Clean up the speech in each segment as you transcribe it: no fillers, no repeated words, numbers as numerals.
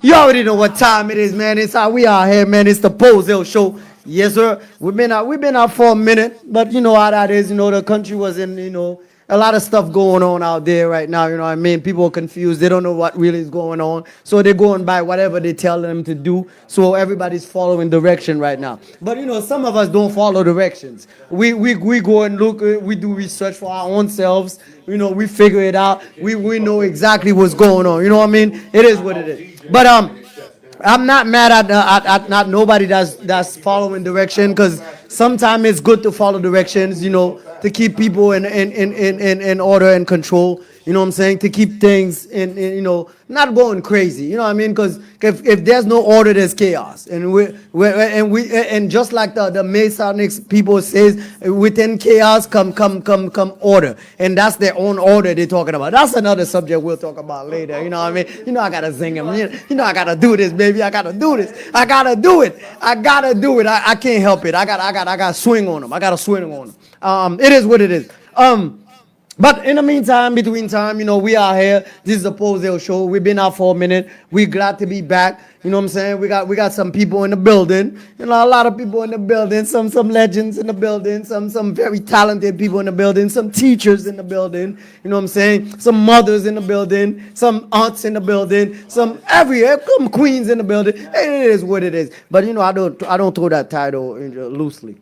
You already know what time it is, man. It's how we are here, man. It's the Pozew show. Yes, sir. We've been out for a minute, but you know how that is. You know, the country was in, a lot of stuff going on out there right now. You know what I mean? People are confused. They don't know what really is going on. So they're going by whatever they tell them to do. So everybody's following direction right now. But some of us don't follow directions. We go and look, we do research for our own selves. We figure it out. We know exactly what's going on. You know what I mean? It is what it is. But I'm not mad at not nobody that's following direction, because sometimes it's good to follow directions, to keep people in order and control. You know what I'm saying? To keep things not going crazy. You know what I mean? Because if there's no order, there's chaos. And we just like the Masonic people says, within chaos come order, and that's their own order they're talking about. That's another subject we'll talk about later. You know what I mean? I gotta sing them. I gotta do this, baby. I gotta do this. I gotta do it. I can't help it. I gotta swing on them. I gotta swing on them. It is what it is. But in the meantime, between time, we are here. This is the Pozew show. We've been out for a minute. We're glad to be back. You know what I'm saying? We got some people in the building. A lot of people in the building. Some legends in the building. Some very talented people in the building. Some teachers in the building. You know what I'm saying? Some mothers in the building. Some aunts in the building. Some queens in the building. It is what it is. But I don't throw that title loosely.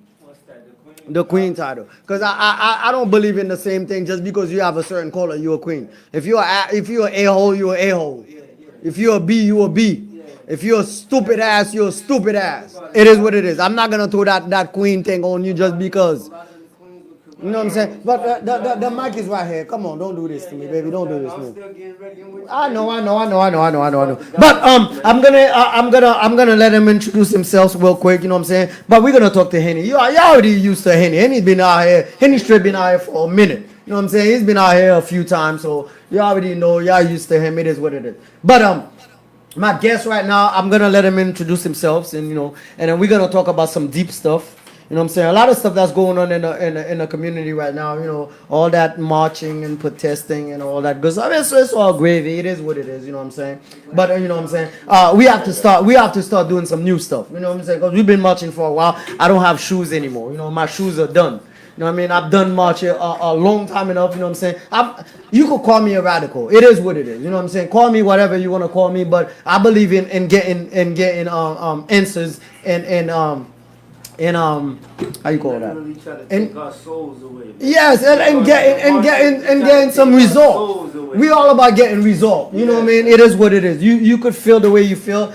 The queen title, because I don't believe in the same thing. Just because you have a certain color, you're a queen. If you're an a-hole, you're an a-hole. If you're a B, you're a B. If you're a stupid ass, you're a stupid ass. It is what it is. I'm not gonna throw that queen thing on you just because. You know what I'm saying? But the mic is right here. Come on, don't do this to me, baby. Don't do this to me. I know. But I'm gonna let him introduce himself real quick. You know what I'm saying? But we're gonna talk to Henny. You already used to Henny. Henny's been out here. Henny straight been out here for a minute. You know what I'm saying? He's been out here a few times, so you already know. Y'all used to him. It is what it is. But my guest right now, I'm gonna let him introduce himself, and and then we're gonna talk about some deep stuff. You know what I'm saying? A lot of stuff that's going on in the community right now. All that marching and protesting and all that. Because it's all gravy. It is what it is. You know what I'm saying? But you know what I'm saying? We have to start doing some new stuff. You know what I'm saying? Because we've been marching for a while. I don't have shoes anymore. My shoes are done. You know what I mean? I've done marching a long time enough. You know what I'm saying? You could call me a radical. It is what it is. You know what I'm saying? Call me whatever you want to call me. But I believe in getting answers and how you call that? And our souls away. Yes, and getting some result. We all about getting result. You know what I mean? It is what it is. You could feel the way you feel.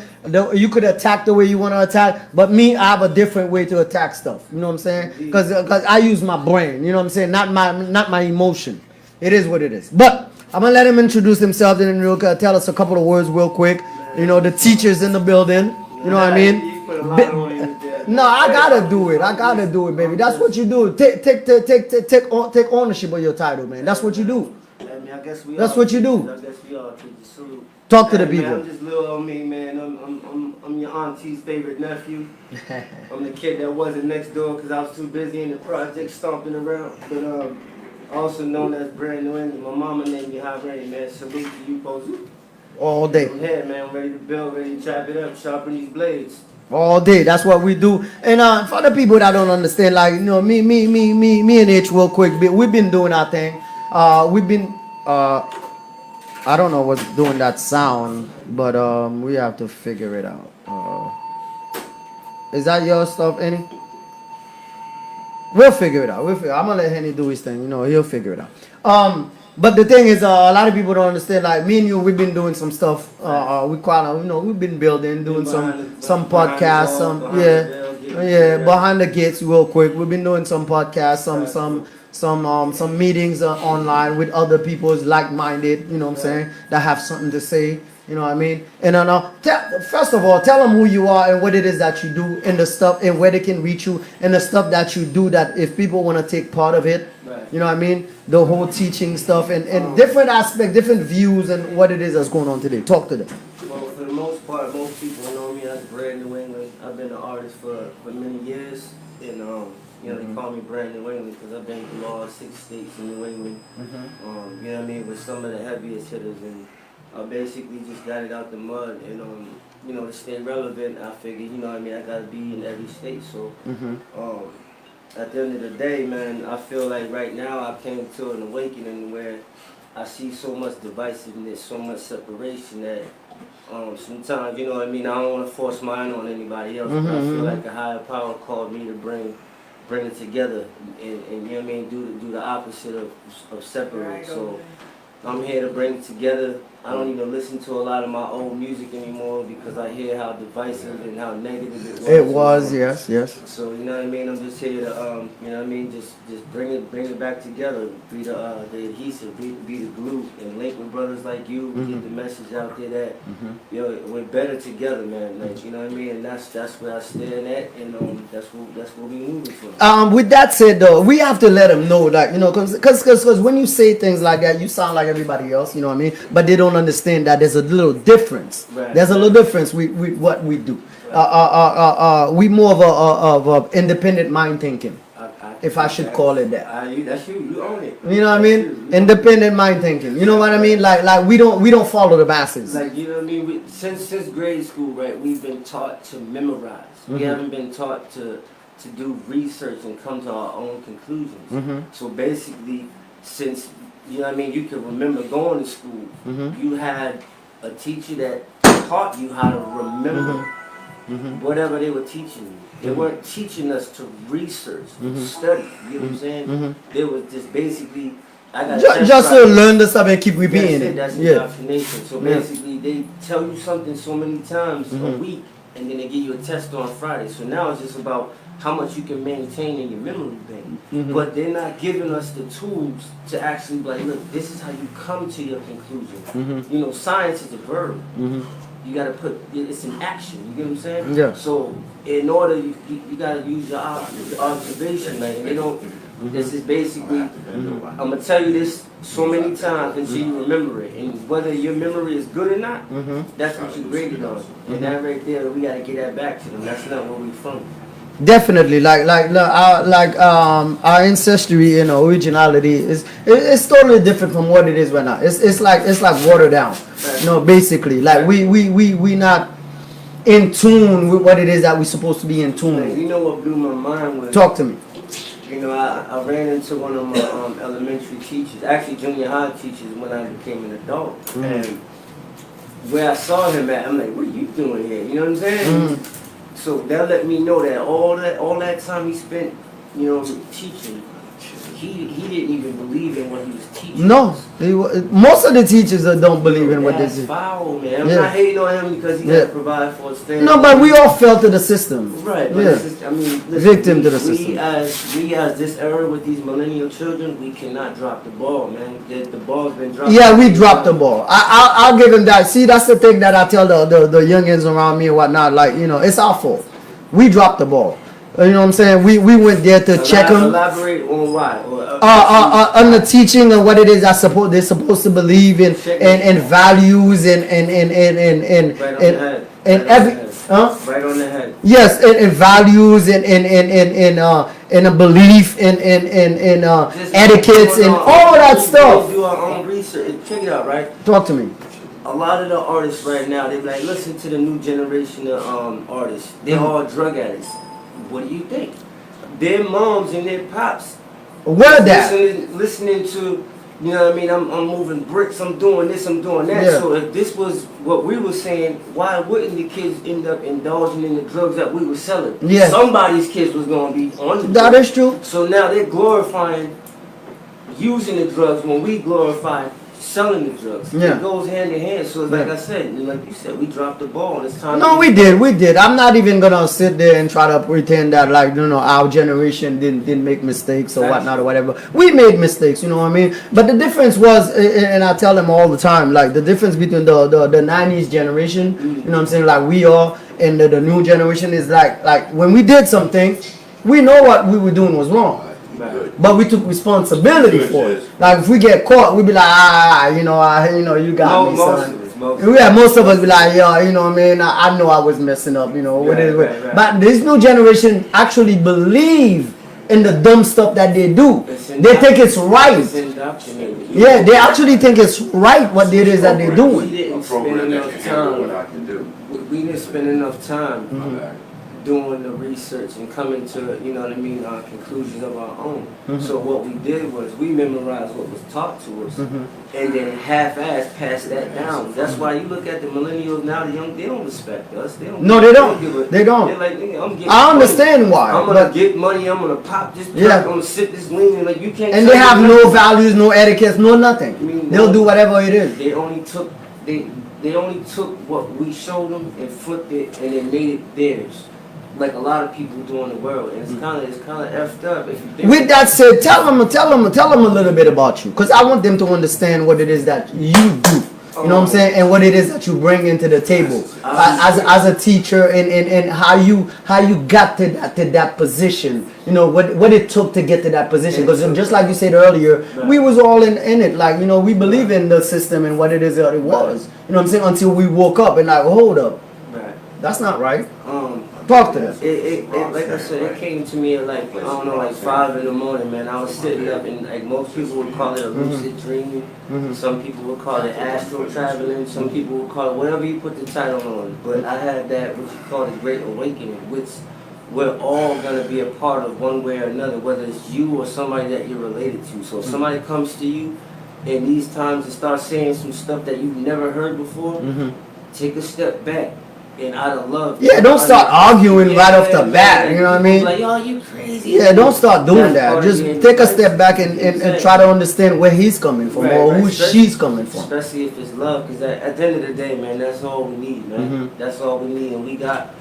You could attack the way you want to attack. But me, I have a different way to attack stuff. You know what I'm saying? Because I use my brain. You know what I'm saying? Not my emotion. It is what it is. But I'm gonna let him introduce himself and then tell us a couple of words real quick. The teachers in the building. You know what I mean? No, I gotta do it, baby. That's what you do. Take ownership of your title, man. That's what you do. That's what you do. Talk to the people. I'm just little old me, man. I'm your auntie's favorite nephew. I'm the kid that wasn't next door because I was too busy in the project stomping around. But also known as Brand New England. My mama named me High Rain, man. Salute to you, Pozew. All day. I'm here, man. I'm ready to build, ready to chop it up, sharpen these blades. All day. That's what we do. And for the people that don't understand, like me and H real quick, we've been doing our thing. We've been I don't know what's doing that sound, but we have to figure it out. Is that your stuff, Henny? We'll figure it out. I'm gonna let Henny do his thing. He'll figure it out. But the thing is, a lot of people don't understand. Like me and you, we've been doing some stuff. We've been doing some podcasts, behind the gates, real quick. We've been doing some podcasts, some meetings online with other people like-minded. You know what I'm saying? That have something to say. You know what I mean? And first of all, tell them who you are and what it is that you do and the stuff and where they can reach you and the stuff that you do, that if people want to take part of it, you know what I mean? The whole teaching stuff and different aspects, different views and what it is that's going on today. Talk to them. Well, for the most part, most people know me as Brand New England. I've been an artist for many years. And, they call me Brand New England because I've been through all 6 states in New England. You know what I mean? With some of the heaviest hitters. And I basically just got it out the mud, and you know, to stay relevant, I figured, you know what I mean, I gotta be in every state. So, at the end of the day, man, I feel like right now I came to an awakening where I see so much divisiveness, so much separation that sometimes, you know what I mean, I don't want to force mine on anybody else, but I feel like a higher power called me to bring it together and you know what I mean, do the opposite of separate. So I'm here to bring it together. I don't even listen to a lot of my old music anymore because I hear how divisive and how negative it was. It was, yes, yes. So you know what I mean. I'm just here to, you know what I mean. Just bring it back together. Be the adhesive, be the glue, and link with brothers like you. Get the message out there that yo, we're better together, man. Like you know what I mean. And that's where I stand at, and that's what we moving for. With that said, though, we have to let them know, like, you know, because when you say things like that, you sound like everybody else, you know what I mean? But they don't understand that there's a little difference. Right. There's a little difference with what we do. We more of a independent mind thinking, if I should call it that. That's you. You own it. You know what I mean? Independent mind thinking. You know what I mean? Like we don't follow the masses. Like you know what I mean? Since grade school, right? We've been taught to memorize. We haven't been taught to do research and come to our own conclusions. So basically, since you know what I mean, you can remember going to school. You had a teacher that taught you how to remember whatever they were teaching you. They weren't teaching us to research, study. You know what I'm saying? They was just basically, I got just to learn the stuff and keep repeating it. That's indoctrination. So basically, they tell you something so many times a week, and then they give you a test on Friday. So now it's just about how much you can maintain in your memory bank. But they're not giving us the tools to actually be like, look, this is how you come to your conclusion. You know, science is a verb. You gotta put it's an action. You get what I'm saying? Yeah. So in order, you gotta use your observation, man. They don't. This is basically. I'm gonna tell you this so many times until you remember it, and whether your memory is good or not, that's what you graded on. And that right there, we gotta get that back to them. That's not where we from. Definitely, our ancestry and originality is totally different from what it is right now. It's like watered down, you know. Basically, like we not in tune with what it is that we're supposed to be in tune with. You know what blew my mind was? Talk to me. You know, I ran into one of my elementary teachers, actually junior high teachers, when I became an adult, and where I saw him at, I'm like, what are you doing here? You know what I'm saying? So that let me know that all that time he spent, you know, teaching, he didn't even believe in what he was teaching. No, most of the teachers don't believe in what they do. do. Foul, man. I'm not hating on him because he got to provide for his family. No, but we all fell to the system. Right. But I mean, listen, victim to the system. We as this era with these millennial children, we cannot drop the ball, man. The ball's been dropped. Yeah, we dropped the ball. I'll give him that. See, that's the thing that I tell the youngins around me and whatnot. Like, you know, it's our fault. We dropped the ball. You know what I'm saying? We went there to check them. Elaborate on why. On the teaching of what it is they're supposed to believe in and values and every right on the head. Yes, and values and a belief and etiquettes and all that stuff. Do our own research. Check it out, right? Talk to me. A lot of the artists right now, they be like, listen to the new generation of artists. They're all drug addicts. What do you think? Their moms and their pops. What that? Listening to, you know what I mean? I'm moving bricks. I'm doing this. I'm doing that. Yeah. So if this was what we were saying, why wouldn't the kids end up indulging in the drugs that we were selling? Yeah. Somebody's kids was going to be on the That drugs. is true. So now they're glorifying using the drugs when we glorify selling the drugs. Yeah. It goes hand in hand. So like I said, like you said, we dropped the ball and it's time. No, we did. I'm not even gonna sit there and try to pretend that, like, you know, our generation didn't make mistakes or whatnot or whatever. We made mistakes, you know what I mean? But the difference was, and I tell them all the time, like the difference between the 90s generation, you know what I'm saying, like we are, and the new generation is like when we did something, we know what we were doing was wrong. But we took responsibility for it. Like if we get caught, we be like, you know, you got me, son. Most of us be like, yo, you know what I mean? I know I was messing up, you know. Right. But this new generation actually believe in the dumb stuff that they do. They think it's right. Yeah, they actually think it's right what it is that they're doing. We didn't spend enough time. We didn't didn't spend enough time doing the research and coming to, you know what I mean, conclusions of our own. So what we did was we memorized what was taught to us, and then half-ass passed that down. That's why you look at the millennials now, the young, they don't respect us. They don't. No, they don't. They They're don't. like, nigga, I'm getting I understand money. why. I'm gonna get money. I'm gonna pop this. Yeah. I'm gonna sip this lean. And like you can't. And they have no values, no etiquette, no nothing. I mean, They'll do whatever it is. They only took what we showed them and flipped it and then made it theirs. Like a lot of people do in the world, and it's kind of effed up. If you think With that said, tell them a little bit about you, because I want them to understand what it is that you do. You know what I'm saying, and what it is that you bring into the table as a teacher, and how you got to that position. You know what it took to get to that position. Because just like you said earlier, we was all in it. Like, you know, we believe in the system and what it is that it was. You know what I'm saying, until we woke up and like, hold up, that's not right. Talk to them. It like I said, it came to me at like, I don't know, like 5 in the morning, man. I was sitting up, and like most people would call it a lucid dreaming. Some people would call it astral traveling. Some people would call it whatever you put the title on. But I had that, what you call the Great Awakening, which we're all going to be a part of one way or another, whether it's you or somebody that you're related to. So if somebody comes to you in these times and starts saying some stuff that you've never heard before, take a step back. And out of love. Yeah, don't start arguing right off the bat. You know what I mean? Like, yo, you crazy. Yeah, don't start doing that. Just take a step back and try to understand where he's coming from, or who she's coming from. Especially if it's love, because at the end of the day, man, that's all we need, man. That's all we need, and we got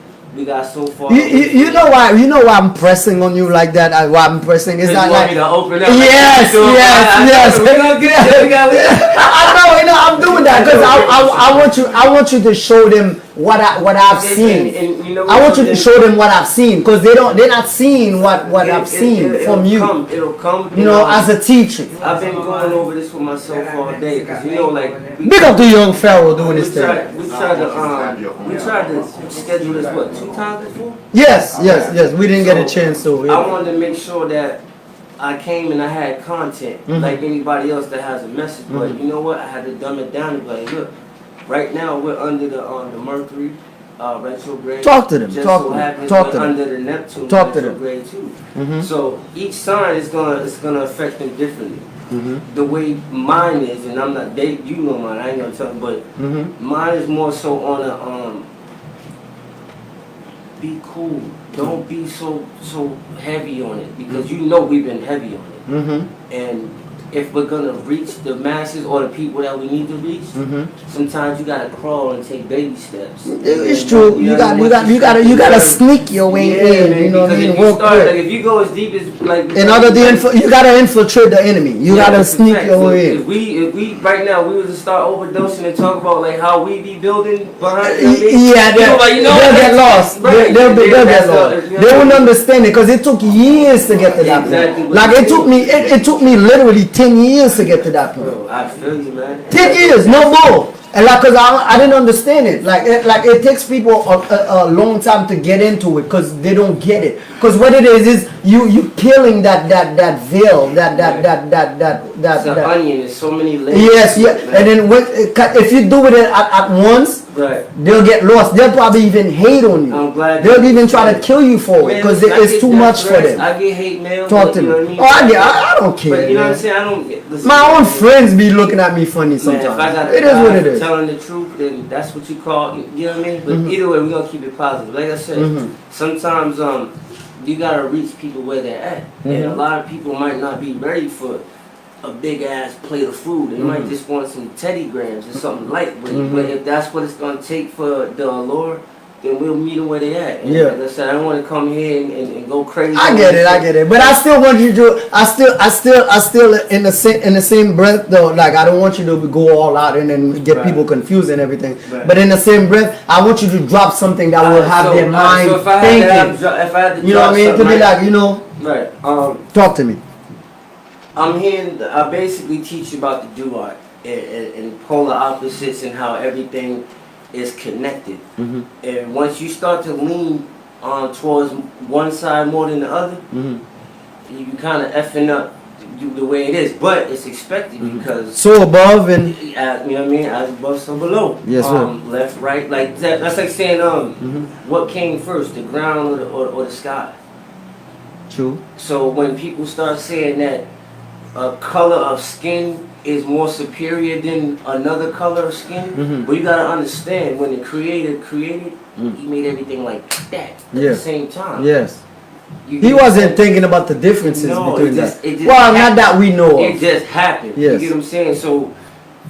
so far. You know why I'm pressing on you like that? Why I'm pressing is that like, to open up. Yes. We're gonna get it. I know, I'm doing that because I want you to show them what I've seen. And you know, I want you to show them what I've seen, because they're not seeing what I've seen from you. It'll come. You know, as a teacher. I've been going over this with myself all day, because you know, like, Big up to young Pharaoh doing this thing. We tried to schedule this 2 times before. Yes. We didn't get a chance to. I wanted to make sure that I came and I had content like anybody else that has a message. But you know what? I had to dumb it down and be like, look, right now we're under the Mercury retrograde. Talk to them. Talk to them. Under the Neptune retrograde too. So each sign is gonna affect them differently. The way mine is, and I'm not, you know mine, I ain't gonna tell them, but mine is more so on a be cool. Don't be so heavy on it, because you know we've been heavy on it. And if we're gonna reach the masses or the people that we need to reach, sometimes you gotta crawl and take baby steps. It's true. You gotta sneak your way in. You know what I mean? Like, if you go as deep as like, you gotta infiltrate the enemy. You gotta sneak your way in. If we right now we was to start overdosing and talk about like how we be building behind. They'll get lost. They'll get lost. They won't understand it, because it took years to get to that point. Like it took me literally 10 years to get to that point. Bro, I feel you, man. 10 years, no more. And like, cause I didn't understand it. Like it takes people a long time to get into it, because they don't get it. Because what it is you peeling that veil, that onion. There's so many layers. Yes, yeah. And then if you do it at once, they'll get lost. They'll probably even hate on you. I'm glad. They'll even try to kill you for it, because it's too much for them. I get hate mail. Talk to me. Oh, I don't care. But you know what I'm saying? I don't get. Listen, my own friends be looking at me funny sometimes. It is what it is. Telling the truth, then that's what you call. You know what I mean? But either way, we're gonna keep it positive. Like I said, sometimes you gotta reach people where they're at, and a lot of people might not be ready for a big ass plate of food. They might just want some Teddy Grahams or something light. But if that's what it's gonna take for the allure, then we'll meet them where they at. And like I said, I don't want to come here and go crazy. I get it. But I still want you to. I still in the same breath though. Like, I don't want you to go all out and then get people confused and everything. But in the same breath, I want you to drop something that will have their mind thinking. If I had to you know what I mean? To be like, you know. Right. Talk to me. I'm here. I basically teach you about the duat and polar opposites and how everything is connected. And once you start to lean towards one side more than the other, you kind of effing up the way it is, but it's expected because So above and you know what I mean, as above, so below. Yes, sir. Left, right, like that. That's like saying what came first, the ground or the sky. true. So when people start saying that a color of skin is more superior than another color of skin, but you gotta understand when the creator created, he made everything like that at the same time. Yes. You He get what I'm wasn't saying? thinking about the differences No, between it just, that. it just Well, not happened. that we know It of. just happened. Yes. You get what I'm saying? So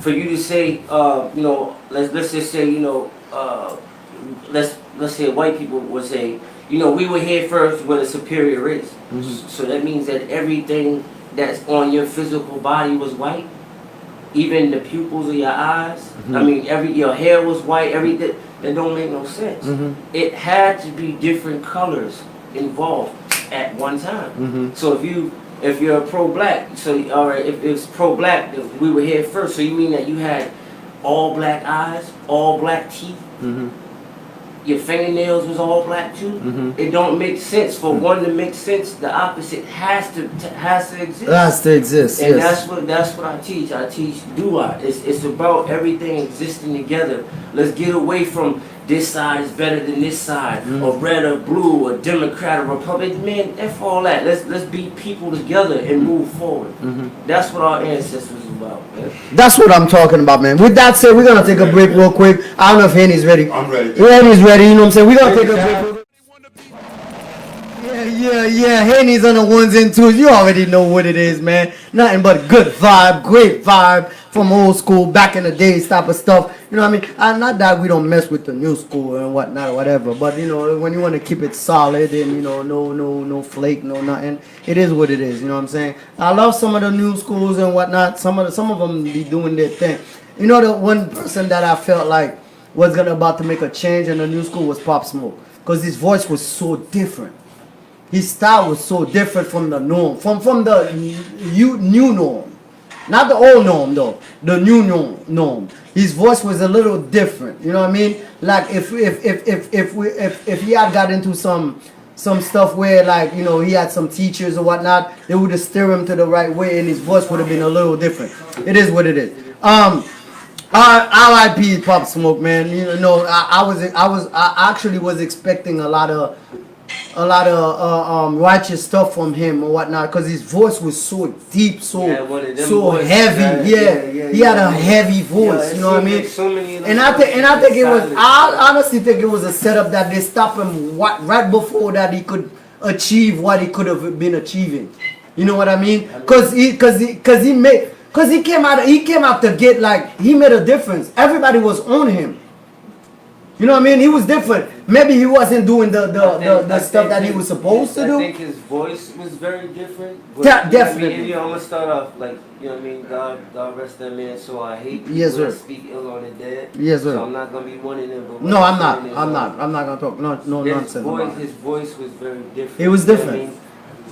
for you to say, you know, let's just say, you know, let's say white people would say, you know, we were here first with a superior race. So that means that everything that's on your physical body was white. Even the pupils of your eyes. I mean, your hair was white. Everything that don't make no sense. It had to be different colors involved at one time. So if you're pro-black, so all right, if it's pro-black, we were here first. So you mean that you had all black eyes, all black teeth? Your fingernails was all black too? It don't make sense. For one to make sense, the opposite has to exist. It has to exist. And Yes. that's what I teach. I teach dua. It's about everything existing together. Let's get away from this side is better than this side, or red or blue, or Democrat or Republican. Man, F all that. Let's be people together and move forward. That's what our ancestors was about, man. That's what I'm talking about, man. With that said, we're gonna take a break real quick. I don't know if Henny's ready. I'm ready. Henny's ready, you know what I'm saying? We're gonna take a break. Yeah, Henny's on the ones and twos. You already know what it is, man. Nothing but good vibe, great vibe from old school, back in the days type of stuff. You know what I mean? And not that we don't mess with the new school and whatnot or whatever, but you know, when you want to keep it solid and you know, no flake, no nothing, it is what it is. You know what I'm saying? I love some of the new schools and whatnot. Some of them be doing their thing. You know, the one person that I felt like was about to make a change in the new school was Pop Smoke, because his voice was so different. His style was so different from the norm, from the new norm, not the old norm though. The new norm. His voice was a little different. You know what I mean? Like if he had got into some stuff where, like, you know, he had some teachers or whatnot, they would have steered him to the right way, and his voice would have been a little different. It is what it is. R.I.P. Pop Smoke, man. You know, I actually was expecting a lot of righteous stuff from him or whatnot, because his voice was so deep, so heavy. He had a heavy voice. You know what I mean? And I think it was. I honestly think it was a setup that they stopped him right before that he could achieve what he could have been achieving. You know what I mean? Because he came out to get, like, he made a difference. Everybody was on him. You know what I mean? He was different. Maybe he wasn't doing the stuff that he was supposed to do. I think his voice was very different. But, Yeah, definitely. I'm gonna start off like, you know what I mean? God rest that man. So I hate people Yes, sir. that speak ill on the dead. Yes, sir. So I'm not gonna be one of them. But No, I'm not. saying is, I'm not gonna talk no nonsense about it. His voice was very different. It was You know what different.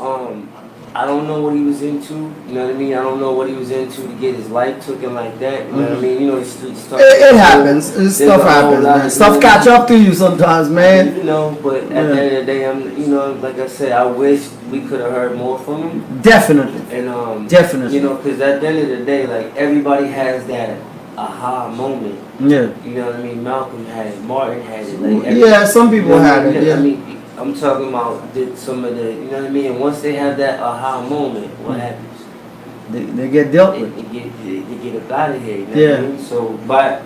I mean? I don't know what he was into. You know what I mean? I don't know what he was into to get his life taken like that. You know what I mean? You know, the street stuff. It happens. Stuff happens, man. Stuff catch up to you sometimes, man. You know, but at the end of the day, you know, like I said, I wish we could have heard more from him. Definitely. And Definitely. you know, because at the end of the day, like, everybody has that aha moment. Yeah. You know what I mean? Malcolm had it, Martin had it. Like, Yeah, some people had it. I Yeah. mean, I'm talking about some of the, you know what I mean? And once they have that aha moment, what happens? They get dealt with. They get up out of here. You know Yeah. what I mean? So, but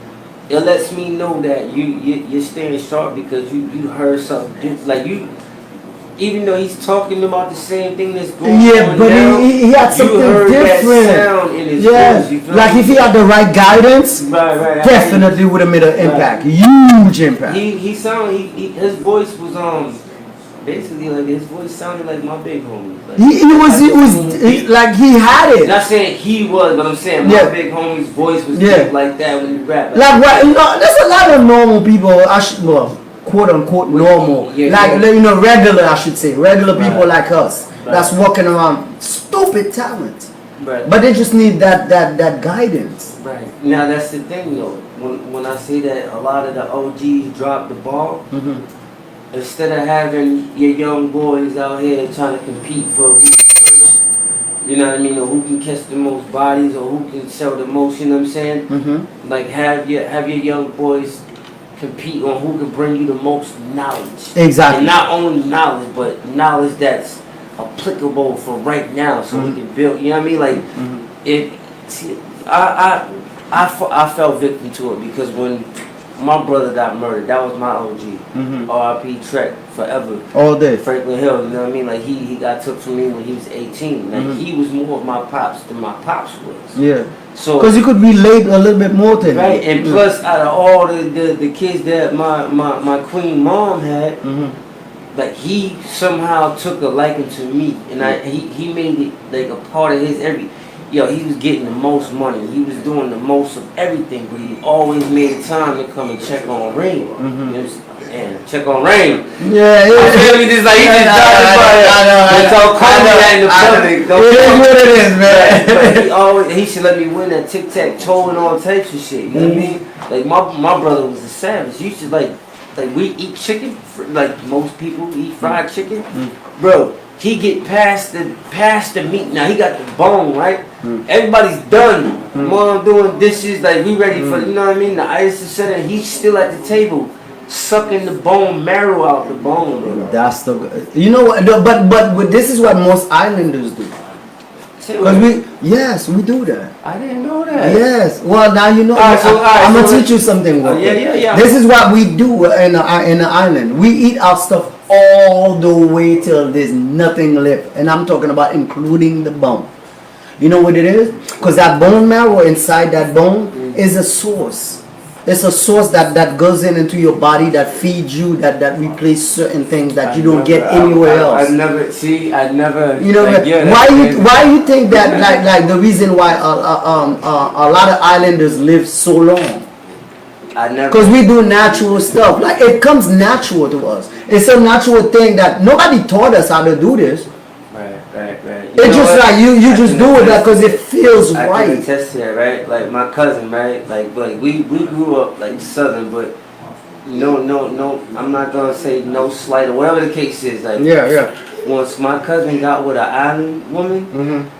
it lets me know that you're staying sharp because you heard something. Like, you, even though he's talking about the same thing that's going on but now, he had something you heard different. That sound in his Yeah, voice, you feel like me? if he had the right guidance, Right. definitely would have made an impact, huge impact. His voice was basically, like, his voice sounded like my big homie. Like, like he had it. Not saying he was, but I'm saying my big homie's voice was deep like that when he rapped. Like what? You know, there's a lot of normal people. Quote unquote normal, regular, I should say, regular people like us that's walking around stupid talent, but they just need that guidance. Right. Now that's the thing though. When I say that a lot of the OGs dropped the ball, instead of having your young boys out here trying to compete for who's first, You know what I mean? Or who can catch the most bodies, or who can sell the most. You know what I'm saying? Mm-hmm. Like have your young boys compete on who can bring you the most knowledge. Exactly. And not only knowledge, but knowledge that's applicable for right now, so we can build. You know what I mean? Like it. See, I fell victim to it because when my brother got murdered, that was my OG. R.I.P. Trek forever. All day. Franklin Hill. You know what I mean? Like he got took from me when he was 18. Like he was more of my pops than my pops was. Yeah. So because you could relate a little bit more to him. right, and plus out of all the kids that my queen mom had, like he somehow took a liking to me, and he made it like a part of his every. Yo, he was getting the most money. He was doing the most of everything, but he always made time to come and check on Rain. You know, and check on Rain. Yeah, I feel me, just like he just died by it. Don't call me that in the public. It is what it is, man. But he should let me win that tic-tac-toe and all types of shit. You know what I mean? Like my brother was a savage. He used to like we eat chicken, like most people eat fried chicken. Bro, he get past the meat. Now he got the bone, right? Everybody's done. Mom doing dishes, like we ready for, you know what I mean? The ice is set and he's still at the table, sucking the bone marrow out the bone, bro. That's the, you know what? But this is what most islanders do. Because we do that. I didn't know that. Yes. Well, now you know. I'm gonna teach you something. Yeah. This is what we do in the island. We eat our stuff all the way till there's nothing left, and I'm talking about including the bone. You know what it is? Because that bone marrow inside that bone is a source. It's a source that goes into your body, that feeds you, that replaces certain things that you don't get anywhere else. I never. You know, like, why you think that like the reason why a lot of islanders live so long? Because we do natural stuff. Like it comes natural to us. It's a natural thing that nobody taught us how to do this. Right. It's just like you just do it because it feels right. I can attest to that, right? Like my cousin, right? Like we grew up like Southern, but no. I'm not gonna say no slight or whatever the case is. Like once my cousin got with an island woman,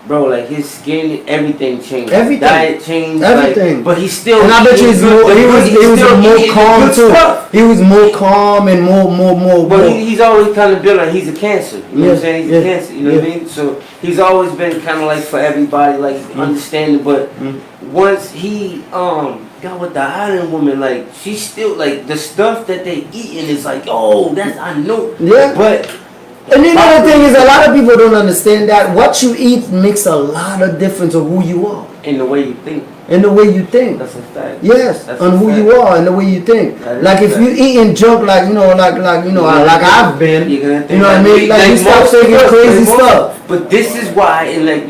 bro, like his skin, everything changed. Everything. Diet changed. Everything. Like, but he still. And I bet you he was more calm too. Stuff. He was more calm and more. But he's always kind of been like he's a cancer. You know what I'm saying? He's a cancer. You know what I mean? So he's always been kind of like for everybody, like understanding. But once he got with the island woman, like she's still like the stuff that they eating is like, oh, that's I know. Yeah. But. And then the other thing is, a lot of people don't understand that what you eat makes a lot of difference of who you are. In the way you think. In the way you think. That's a fact. Yes, on who you are and the way you think. Like if you eating junk, like like I've been, you know what I mean? Like you start thinking crazy stuff. But this is why, and like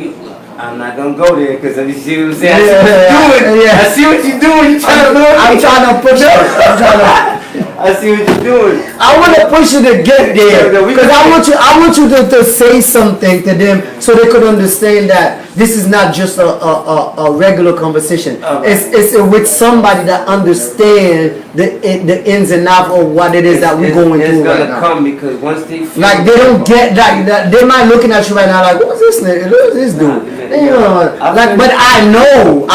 I'm not gonna go there because you see what I'm saying. I see what you're doing. You're trying to. I'm trying to push it. I see what you're doing. I want to push you to get there because I want you to say something to them so they could understand that this is not just a regular conversation. It's with somebody that understands the ins and outs of what it is that we're going through right now. It's gonna come because once they feel like they don't get that they might looking at you right now like what's this nigga? What's this dude? You know, like but I know.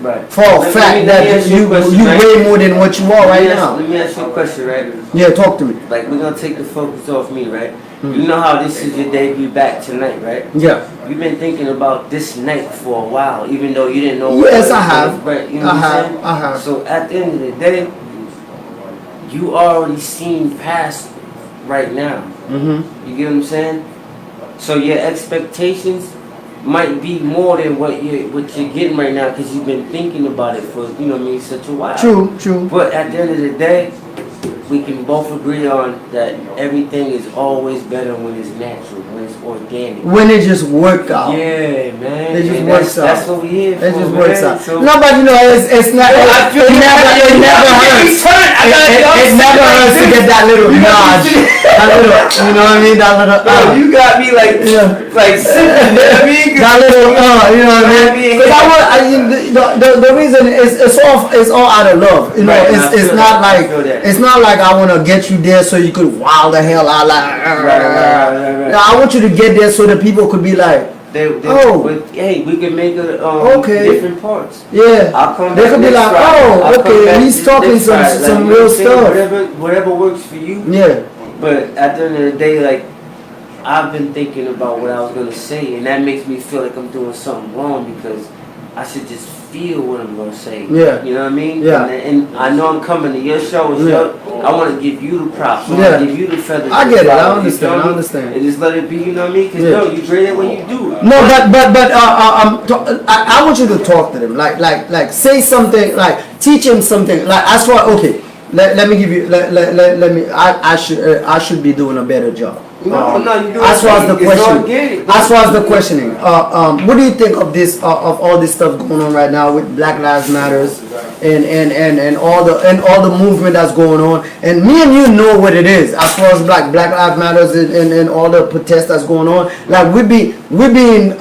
Right. For a fact that you way more than what you are right now. Let me ask you a question, right? Yeah, talk to me. Like we're gonna take the focus off me, right? You know how this is your debut back tonight, right? Yeah. You've been thinking about this night for a while, even though you didn't know. Yes, I have. Right? You know what I'm saying? I have. So at the end of the day, you already seen past right now. You get what I'm saying? So your expectations might be more than what you're getting right now because you've been thinking about it for such a while. True. But at the end of the day, we can both agree on that everything is always better when it's natural, when it's organic. When it just work out. Yeah, man. It just works out. That's what we here for. It just works out. So, no, but it's not. It never hurts. It never hurts to get that little nudge. That little, you know what I mean? That little, you got me like sipping, you know what I mean? that little, you know what I mean? Because the reason is it's all out of love. You know, Right, it's not like I want to get you there so you could wow the hell out Right. I want you to get there so that people could be like, hey, we can make different parts. yeah. I'll come They back could be next like, Friday. I'll come okay, back he's talking next Friday. some you know real what I'm saying? stuff. Whatever works for you. Yeah. But at the end of the day, like, I've been thinking about what I was gonna say, and that makes me feel like I'm doing something wrong because I should just feel what I'm gonna say. Yeah. You know what I mean? Yeah. And I know I'm coming to your show. I want to give you the props. I Yeah. want to give you the feathers. I get it. I You understand. feel I me? understand. And just let it be. You know what I mean? Because you great at what you do. No, but I want you to talk to them. Like say something. Like teach him something. Like as far let me give you. Let me. I should be doing a better job. No, you do as far as the it's question, organic. as far as the questioning, what do you think of this of all this stuff going on right now with Black Lives Matters and all the movement that's going on? And me and you know what it is as far as Black Lives Matters and all the protests that's going on. Like we being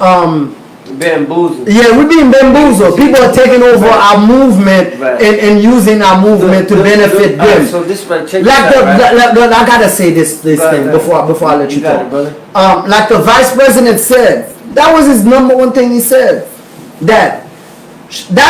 bamboozled. Yeah, we're being bamboozled. People are taking over our movement and using our movement to benefit them. So this right, check Like this out, right? I gotta say this thing before I let you got talk. it, brother. Like the vice president said, that was his number one thing he said. That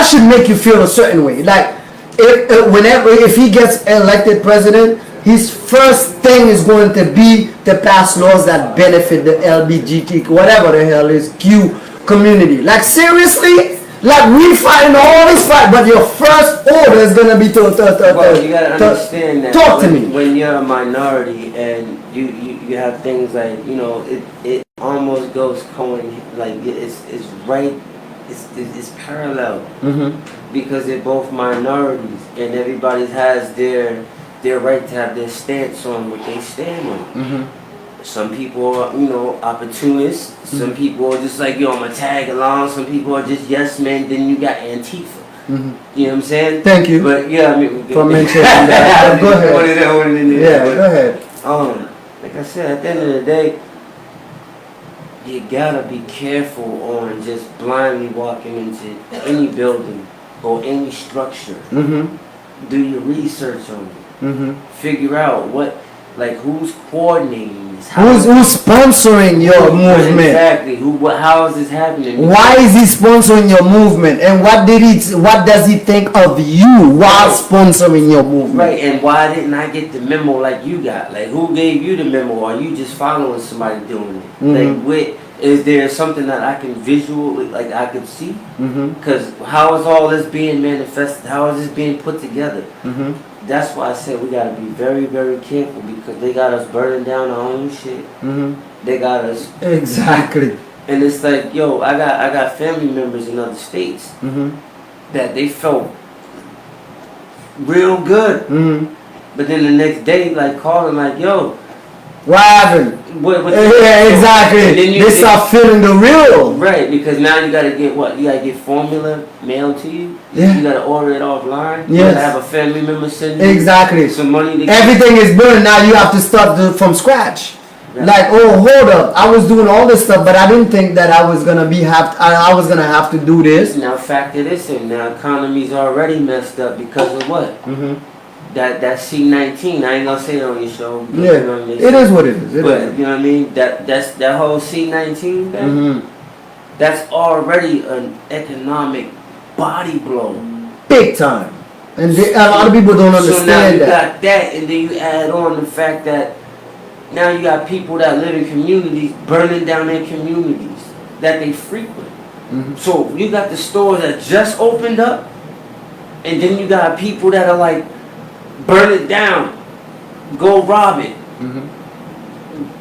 should make you feel a certain way. Like if he gets elected president, his first thing is going to be to pass laws that benefit the LBGT, whatever the hell is Q community. Like seriously, like we fighting all this fight, but your first order is gonna be Well, you gotta understand that. Talk to me. When you're a minority and you have things like, you know, it almost goes like it's right. It's parallel because they're both minorities and everybody has their right to have their stance on what they stand on. Some people are, you know, opportunists. Some people are just like, yo, I'm gonna tag along. Some people are just yes men. Then you got Antifa. You know what I'm saying? Thank you. But yeah, I mean, for mentioning that. Go ahead. Go ahead. Like I said, at the end of the day, you gotta be careful on just blindly walking into any building or any structure. Do your research on it. Figure out who's coordinating this. Who's sponsoring your movement? Exactly. How is this happening? Why is he sponsoring your movement? And what does he think of you while sponsoring your movement? Right, and why didn't I get the memo like you got? Like, who gave you the memo? Or are you just following somebody doing it? Like, is there something that I can visually, like I can see? Because how is all this being manifested? How is this being put together? That's why I said we gotta be very, very careful because they got us burning down our own shit. They got us exactly. And it's like, yo, I got family members in other states that they felt real good, but then the next day, like calling, like, yo, what happened? Yeah, exactly. They start feeling the real. Right, because now you gotta get what? You gotta get formula mailed to you. Yeah. You gotta order it offline. You Yes. gotta have a family member send you Exactly. some money. Everything is burned. Now you have to start from scratch. Right. Like, oh, hold up! I was doing all this stuff, but I didn't think that I was gonna I was gonna have to do this. Now factor this in. Now economy's already messed up because of what? That C-19. I ain't gonna say it on your show. Yeah, it is what it is. But you know what I mean? That whole C-19 thing. That's already an economic body blow. Big time. And a lot of people don't understand so now you that. got that, and then you add on the fact that now you got people that live in communities burning down their communities that they frequent. So you got the stores that just opened up, and then you got people that are like, burn it down, go rob it.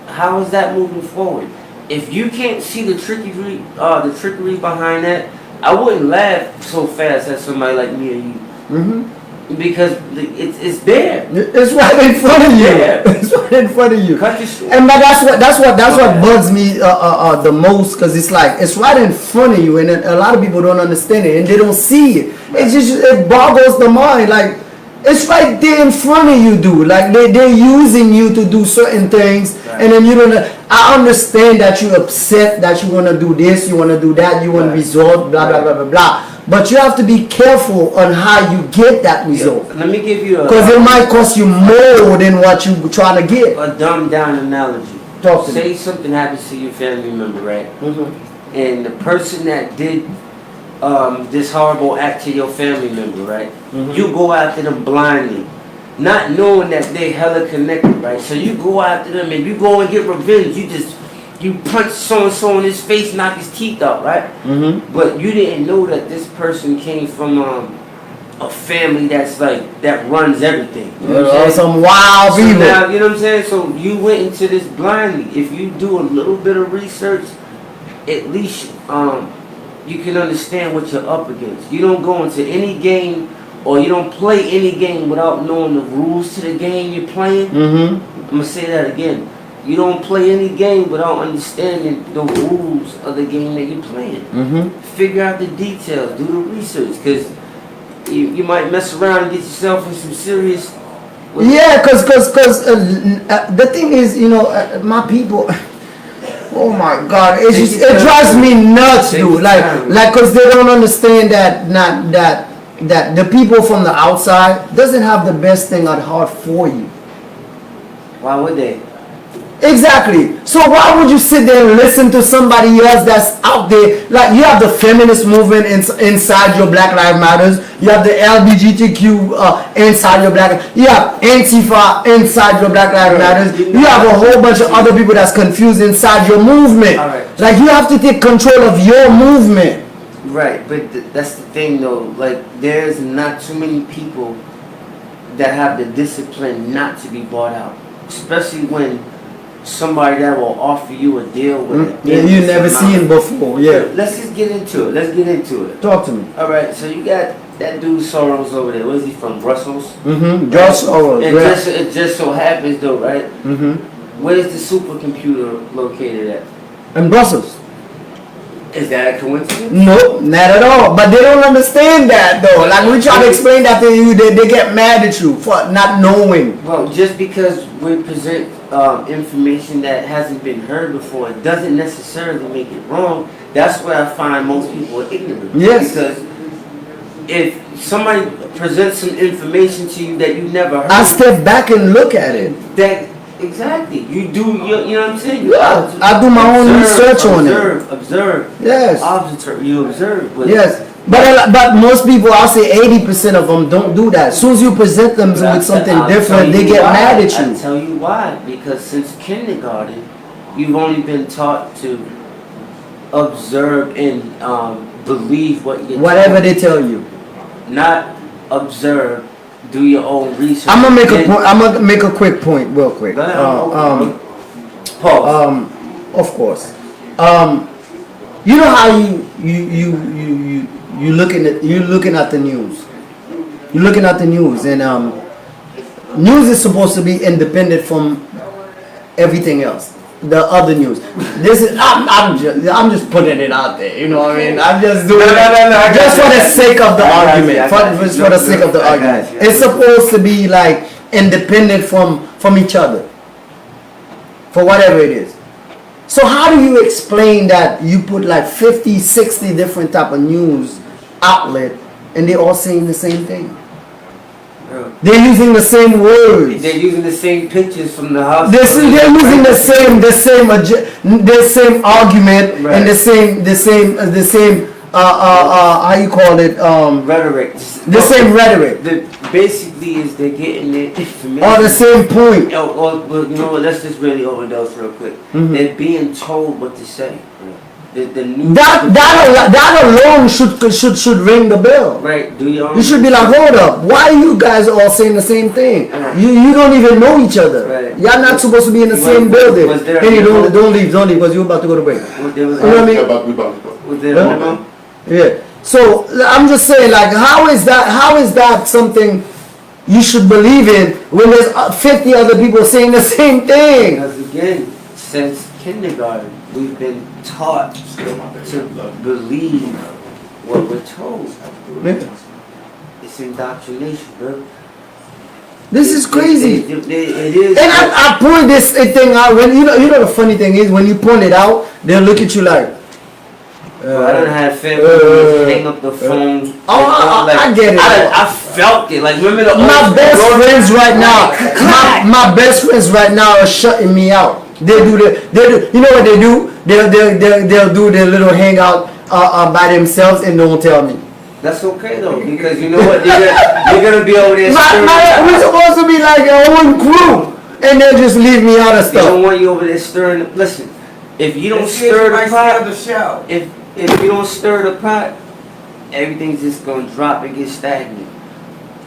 How is that moving forward? If you can't see the trickery behind that, I wouldn't laugh so fast at somebody like me or you. Because it's there. It's right in front of you. Yeah. It's right in front of you. Cut your shit. And but that's what bugs me the most, because it's like it's right in front of you, and a lot of people don't understand it and they don't see it. It boggles the mind. Like It's right there in front of you, dude. Like they're using you to do certain things, and then you don't. I understand that you're upset that you want to do this, you want to do that, you want to resolve, blah blah blah blah blah. But you have to be careful on how you get that result. Let me give you because it might cost you more than what you trying to get. A dumbed down analogy. Talk to me. Say something happens to your family member, right? Mm-hmm. And the person that did this horrible act to your family member, right? Mm-hmm. You go after them blindly, not knowing that they hella connected, right? So you go after them and you go and get revenge. You punch so and so in his face, knock his teeth out, right? Mm-hmm. But you didn't know that this person came from a family that's like that runs everything. You know what I'm saying? Some wild people. Now, you know what I'm saying? So you went into this blindly. If you do a little bit of research, at least you can understand what you're up against. You don't go into any game or you don't play any game without knowing the rules to the game you're playing. Mm-hmm. I'm gonna say that again. You don't play any game without understanding the rules of the game that you're playing. Mm-hmm. Figure out the details, do the research, because you might mess around and get yourself in some serious. Yeah, because the thing is, you know, my people. Oh my God! It drives me nuts, dude. Like, cause they don't understand that the people from the outside doesn't have the best thing at heart for you. Why would they? Exactly. So why would you sit there and listen to somebody else that's out there? Like you have the feminist movement inside your Black Lives Matters. You have the LGBTQ inside your Black. You have Antifa inside your Black Lives Matters. You have a whole bunch of other people that's confused inside your movement. Like you have to take control of your movement. Right, but that's the thing though. Like there's not too many people that have the discipline not to be bought out, especially when somebody that will offer you a deal with it. Yeah, you never seen before. Yeah. Let's just get into it. Talk to me. All right. So you got that dude Soros over there. Where's he from? Brussels. Mm-hmm. George Soros. And it just so happens though, right? Mm-hmm. Where's the supercomputer located at? In Brussels. Is that a coincidence? No, not at all. But they don't understand that though. Like we try to explain that to you, they get mad at you for not knowing. Well, just because we present information that hasn't been heard before, it doesn't necessarily make it wrong. That's where I find most people are ignorant. Yes. Because if somebody presents some information to you that you never heard, I step back and look at it. Exactly. You do, you know what I'm saying? Yeah, I do my own research on it. Observe. Yes. You observe. Yes. But most people, I'll say 80% of them don't do that. As soon as you present them with something different, they get mad at you. I'll tell you why. Because since kindergarten, you've only been taught to observe and believe what you're whatever they tell you. Not observe. Do your own research. I'm gonna make a point. I'm gonna make a quick point, real quick. Pause. Of course. You know how you looking at the news. You're looking at the news, and news is supposed to be independent from everything else. The other news. This is I'm just putting it out there. You know what I mean? I'm just doing it just for the sake of the argument. For the sake of the argument. It's supposed to be like independent from each other. For whatever it is. So how do you explain that you put like 50, 60 different type of news outlet and they all saying the same thing? They're using the same words. They're using the same pictures from the house. They're using the same argument and the same how you call it rhetoric. The same rhetoric. Basically, is they're getting their information. Or the same point. Well, you know what? Let's just really overdose real quick. Mm-hmm. They're being told what to say. That alone should ring the bell. Right. You should be like, hold up, why are you guys all saying the same thing? You don't even know each other. Right. Y'all not supposed to be in the same building. Hey, don't leave because you're about to go to break. You know what I mean? Was there a memo? Yeah. So I'm just saying, like, how is that something you should believe in when there's 50 other people saying the same thing? Because again, since kindergarten, we've been taught to believe what we're told. Yeah. It's indoctrination, bro. This is crazy. It is. And I point this thing out when you know the funny thing is when you point it out, they'll look at you like. I don't have family hang up the phone. I get it. I felt it. Like remember the my best friends right now. My best friends right now are shutting me out. They do. You know what they do? They'll do their little hangout by themselves and don't tell me. That's okay though, because you know what? You're gonna be over there. We're supposed to be like our own crew, and they'll just leave me out of stuff. They don't want you over there stirring. Listen, if you don't stir the pot, if you don't stir the pot, everything's just gonna drop and get stagnant.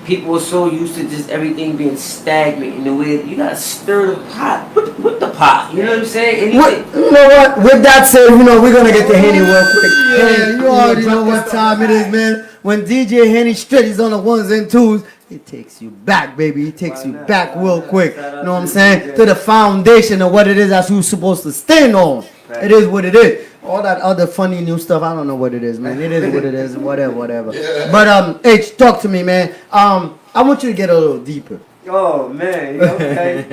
People are so used to just everything being stagnant in the way you gotta stir the pot. Put the pot. You know what I'm saying? You know what? With that said, you know we're gonna get to Henny real quick. Yeah, you already know what time it is, man. When DJ Henny Stretty's on the ones and twos, it takes you back, baby. It takes you back real quick. You know what I'm saying? To the foundation of what it is that you're supposed to stand on. It is what it is. All that other funny new stuff, I don't know what it is, man. It is what it is, whatever. Yeah. But H, talk to me, man. I want you to get a little deeper. Oh man, okay.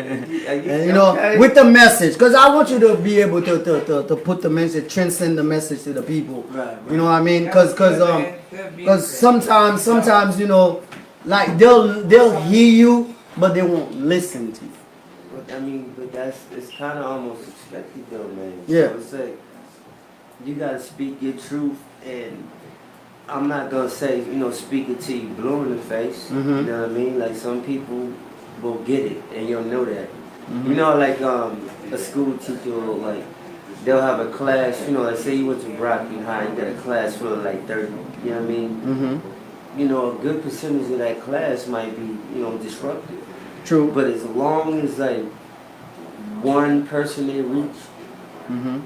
You know, okay? With the message, because I want you to be able to put the message, transcend the message to the people. Right. You know what I mean? Because sometimes you know, like they'll hear you, but they won't listen to you. I mean, but it's kind of almost expected though, man. Yeah. So it's like, you gotta speak your truth, and I'm not gonna say, you know, speak it till you blue in the face. Mm-hmm. You know what I mean? Like some people will get it, and you'll know that. Mm-hmm. You know, like a school teacher will like, they'll have a class. You know, like say you went to Brockton High, you got a class full of like 30. You know what I mean? Mm-hmm. You know, a good percentage of that class might be, you know, disruptive. True. But as long as like one person they reach. Mm-hmm.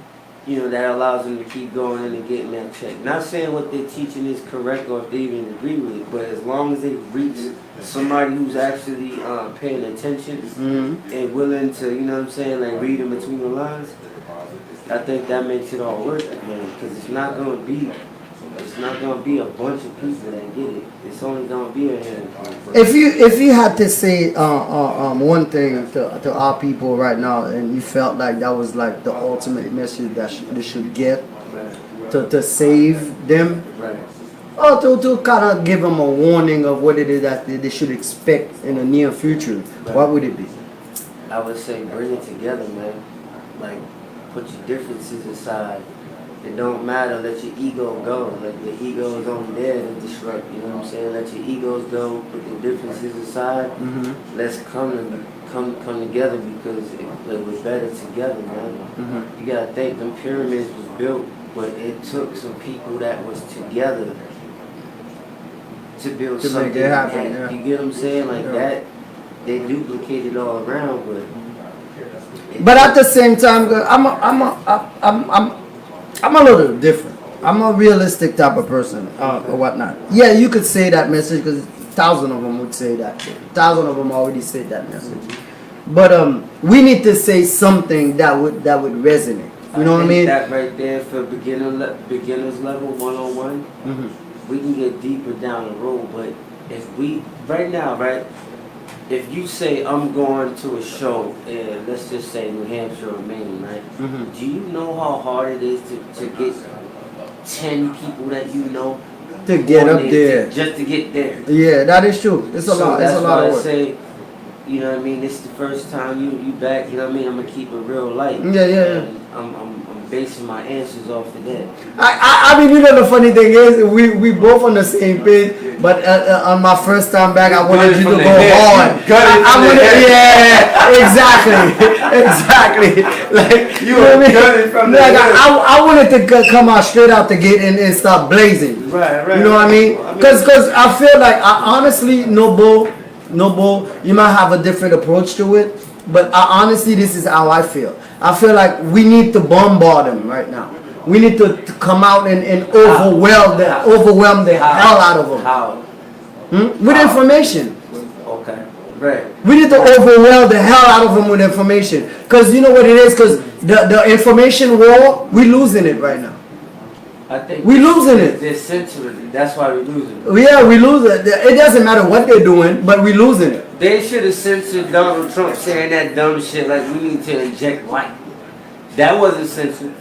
You know, that allows them to keep going and getting that check. Not saying what they're teaching is correct or if they even agree with it, but as long as they reach somebody who's actually paying attention and willing to, you know what I'm saying, like read in between the lines, I think that makes it all worth it, man. Because it's not gonna be a bunch of people that get it. It's only gonna be a handful. If you had to say one thing to our people right now, and you felt like that was like the ultimate message that they should get to save them, or to kind of give them a warning of what it is that they should expect in the near future, what would it be? I would say bring it together, man. Like put your differences aside. It don't matter, let your ego go. Like your ego is only there to disrupt, you know what I'm saying? Let your egos go, put the differences aside. Mm-hmm. Let's come together because it was better together, man. Mm-hmm. You gotta think them pyramids was built, but it took some people that was together to build to something. Make it happen, yeah. You get what I'm saying? Like that, they duplicated all around, but at the same time, I'm a little different. I'm a realistic type of person or whatnot. Yeah, you could say that message because 1,000 of them would say that. 1,000 of them already said that message. But we need to say something that would resonate. You know what I mean? That right there for beginners level 101. Mm-hmm. We can get deeper down the road, but if we right now, right? If you say I'm going to a show in, let's just say New Hampshire or Maine, right? Mm-hmm. Do you know how hard it is to get 10 people that you know to get up there, just to get there? Yeah, that is true. It's a lot. It's a lot of work. Say, you know what I mean? This is the first time you back. You know what I mean? I'm gonna keep it real light. Yeah. I'm basing my answers off of that. I mean, you know, the funny thing is, we both on the same page, but on my first time back, I wanted you to go hard. Exactly. Like, you know what I mean? From like, I wanted to come out straight out the gate and start blazing. Right. You know what I mean? Because I feel like, honestly, no bull, you might have a different approach to it, but honestly, this is how I feel. I feel like we need to bombard them right now. We need to come out and overwhelm the hell out of them. How? With information. Okay. Right. We need to overwhelm the hell out of them with information. Because you know what it is? Because the information war, we're losing it right now. I think we're losing it. They're censoring it. That's why we're losing it. Yeah, we lose it. It doesn't matter what they're doing, but we're losing it. They should have censored Donald Trump saying that dumb shit like we need to inject light. That wasn't censored.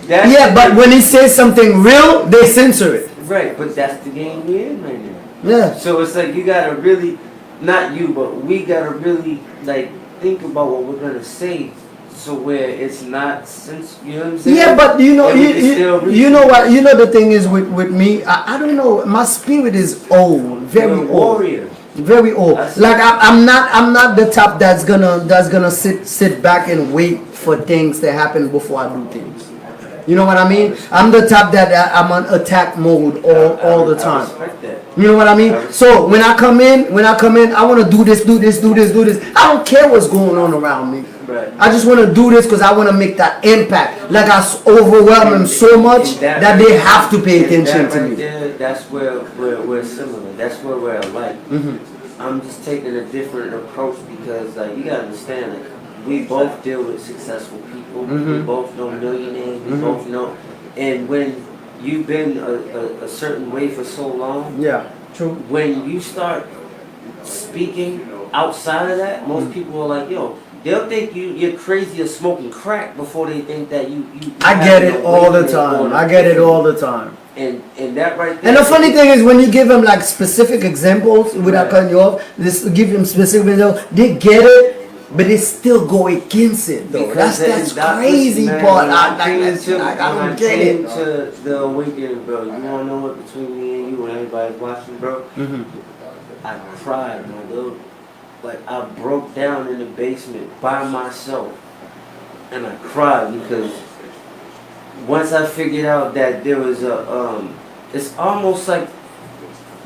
Yeah, but when he says something real, they censor it. Right, but that's the game we're in right now. Yeah. So it's like you gotta really, not you, but we gotta really like think about what we're gonna say, so where it's not censored. You know what I'm saying? Yeah, but you know, And we can still reach you know what? You know the thing is with me, I don't know. My spirit is old, very You're a old. warrior. Very old. That's- Like I'm not the type that's gonna sit back and wait for things to happen before I do things. You know what I mean? I'm the type that I'm on attack mode all the I time. respect that. You know what I mean? So when I come in, I want to do this. I don't care what's going on around me. Right. I just want to do this because I want to make that impact. Like I overwhelm them so much that they have to pay attention that to right me. there, that's where we're similar. That's where we're alike. Mhm. I'm just taking a different approach because like you gotta understand, like we both deal with successful people. We Mhm. both know millionaires. We Mhm. both know, and when you've been a certain way for so long, Yeah, true. when you start speaking outside of that, most people are like, yo, they'll think you're crazy or smoking crack before they think that you I get have it no all the awakening or time. I get it all the time. and that right there. And the funny thing is, when you give them like specific examples without Right. cutting you off, this give them specific examples, they get it, but they still go against it though. Because That's that- crazy man, part. when I came like to- I when don't get came it. to the awakening, bro. You wanna know what between me and you and everybody's watching, bro? Mhm. I cried, my dude. Like I broke down in the basement by myself, and I cried because once I figured out that there was it's almost like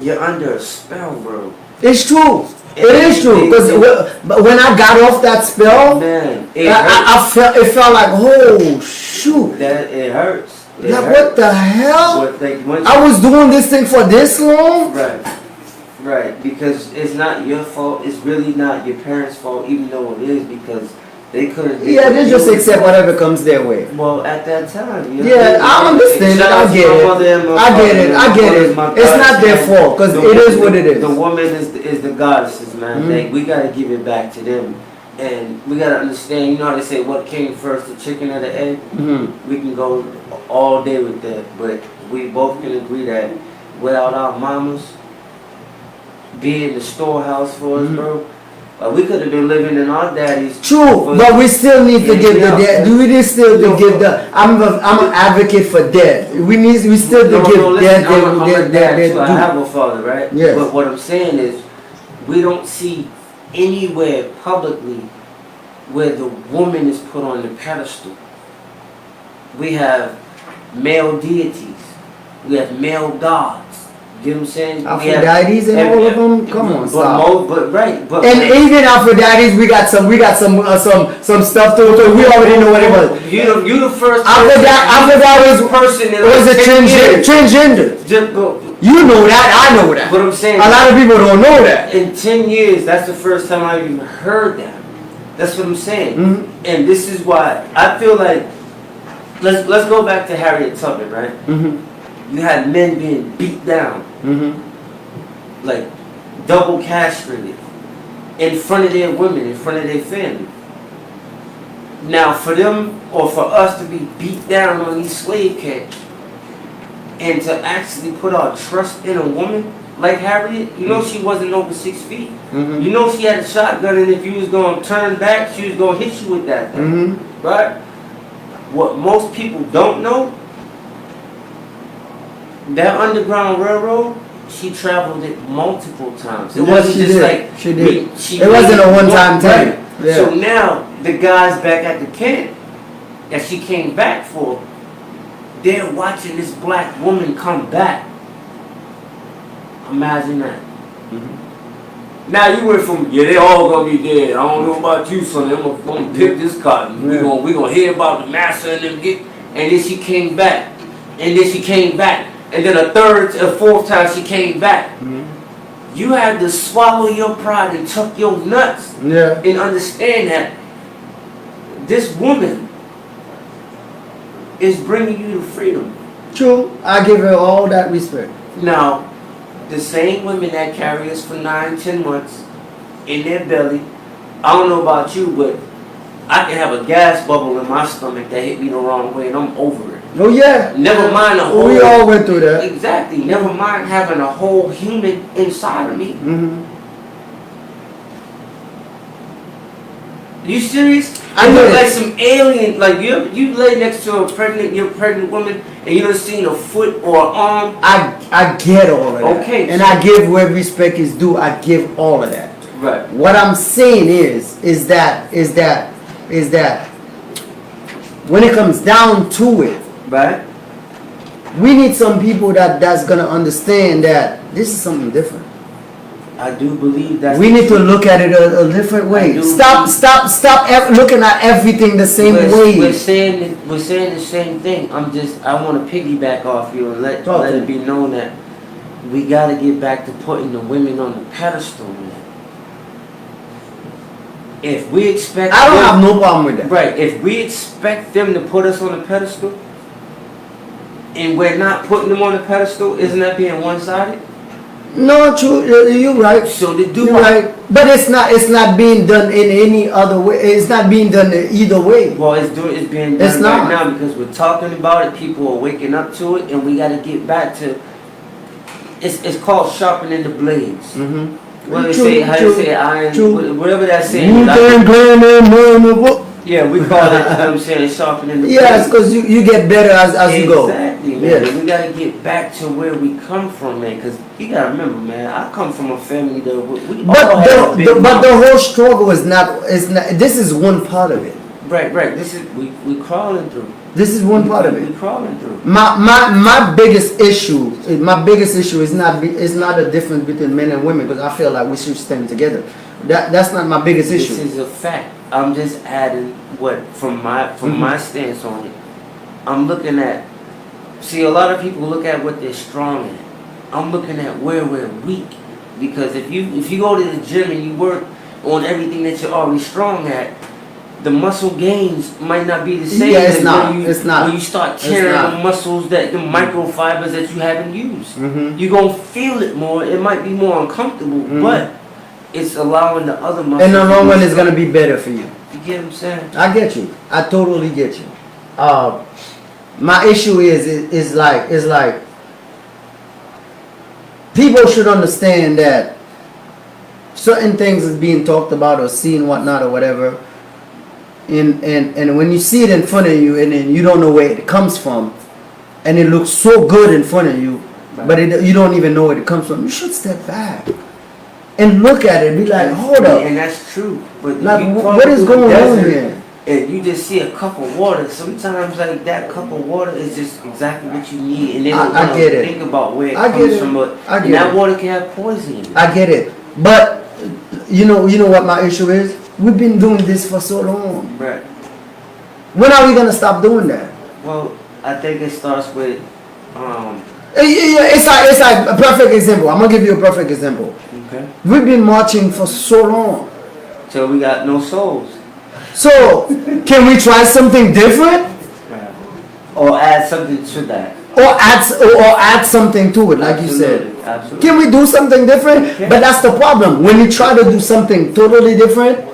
you're under a spell, bro. It's true. It is true. Because when I got off that spell, Man, it felt like, oh shoot. that it hurts. It Like hurts. what the hell? But, like, once I was doing this thing for this long. Right, because it's not your fault. It's really not your parents' fault, even though it is, because they couldn't. Yeah, they just accept whatever comes their way. Well, at that time, you know, Yeah, I understand. I get it. I get it. It's not their fault because it is what it is. The woman is the goddesses, man. Mhm. Like, we gotta give it back to them, and we gotta understand. You know how they say, what came first, the chicken or the egg? Mhm. We can go all day with that, but we both can agree that without our mamas being the storehouse for us, Mhm. bro, we could have been living in our daddy's. True, but we still need to give the Yeah. dead. We need still to give the. I'm an advocate for dead. We still to give dead I'm a dad their too. I due. have a father, right? Yes. But what I'm saying is, we don't see anywhere publicly where the woman is put on the pedestal. We have male deities. We have male gods. You know what I'm saying? Aphrodites and all of them. Come on, stop. But And even Aphrodites, we got some stuff to it. We already know what it was. You the first Aphrodite person that was a transgender. You know that. I know that. What I'm saying. A lot of people don't know that. In 10 years, that's the first time I even heard that. That's what I'm saying. Mhm. And this is why I feel like let's go back to Harriet Tubman, right? Mhm. You had men being beat down, Mhm. like double castrated, in front of their women, in front of their family. Now, for them or for us to be beat down on these slave camps, and to actually put our trust in a woman like Harriet, you know she wasn't over 6 feet. Mhm. You know she had a shotgun, and if you was gonna turn back, she was gonna hit you with that thing, Mhm. right? What most people don't know, that Underground Railroad, she traveled it multiple times. It Yes, wasn't she just did. like She did. she It wasn't a made one-time thing. right. Yeah. So now the guys back at the camp that she came back for, they're watching this black woman come back. Imagine that. Now you went from they all gonna be dead. I don't know about you, son. I'm gonna pick this cotton. Yeah. We gonna hear about the master and them get. And then she came back, and then she came back, and then a fourth time she came back. You had to swallow your pride and tuck your nuts Yeah. and understand that this woman is bringing you to freedom. True. I give her all that respect. Now, the same women that carry us for 9, 10 months in their belly. I don't know about you, but I can have a gas bubble in my stomach that hit me the wrong way, and I'm over it. Oh yeah. Never mind the whole. We all went through that. Exactly. Never mind having a whole human inside of me. Mm-hmm. You serious? I You know look it. like some alien. Like you lay next to you're a pregnant woman, and you don't seen a foot or an arm. I get all of that. Okay. And I give where respect is due. I give all of that. Right. What I'm saying is that when it comes down to it, Right. we need some people that's gonna understand that this is something different. I do believe that. We need to look at it a different I way. do Stop looking at everything the same way. We're saying the same thing. I want to piggyback off you and let it be known that we got to get back to putting the women on the pedestal, man. If we expect I don't have no problem with that. Right, if we expect them to put us on the pedestal and we're not putting them on the pedestal, isn't that being one-sided? No, true. You're right. So to do You're right. But it's not being done in any other way. It's not being done either way. Well, it's being It's done not. right now because we're talking about it. People are waking up to it, and we got to get back to. It's called sharpening the blades. Mm-hmm. What they True, say, how true, they say iron, true. whatever that saying. Yeah, we call it. You know what I'm saying, sharpening the blades. Yes, because you get better as you go. Exactly, man. Yes. We gotta get back to where we come from, man. Because you gotta remember, man. I come from a family that we all have a big But the mouth. whole struggle is not. This is one part of it. Right. This is we crawling through. This is one part of We it. crawling through. My biggest issue is not a difference between men and women because I feel like we should stand together. That's not my biggest issue. This is a fact. I'm just adding what from my stance on it. I'm looking at. See, a lot of people look at what they're strong at. I'm looking at where we're weak, because if you go to the gym and you work on everything that you're already strong at, the muscle gains might not be the same. Yeah, it's as not. When you, It's not. When you start It's tearing not. the muscles the microfibers that you haven't used, Mhm. you're gonna feel it more. It might be more uncomfortable, Mhm. but it's allowing the other muscles. In the long to run, be it's gonna be better for you. You get what I'm saying? I get you. I totally get you. My issue is like people should understand that certain things is being talked about or seen whatnot or whatever. And when you see it in front of you and then you don't know where it comes from, and it looks so good in front of you, but you don't even know where it comes from, you should step back and look at it and be like, hold up. And that's true. But Like, you what walk is through the going on desert here? And you just see a cup of water. Sometimes like that cup of water is just exactly what you need, and then I get it. think about where it I get comes it. from. I And get that it. water can have poison in it. I get it. But you know what my issue is? We've been doing this for so long. Right. When are we gonna stop doing that? Well, I think it starts with It's like a perfect example. I'm gonna give you a perfect example. okay. We've been marching for so long. So we got no souls. So can we try something different? Right. Or add something to that. Or add something to it, like you said. Absolutely. Can we do something different? Yeah. But that's the problem. When you try to do something totally different,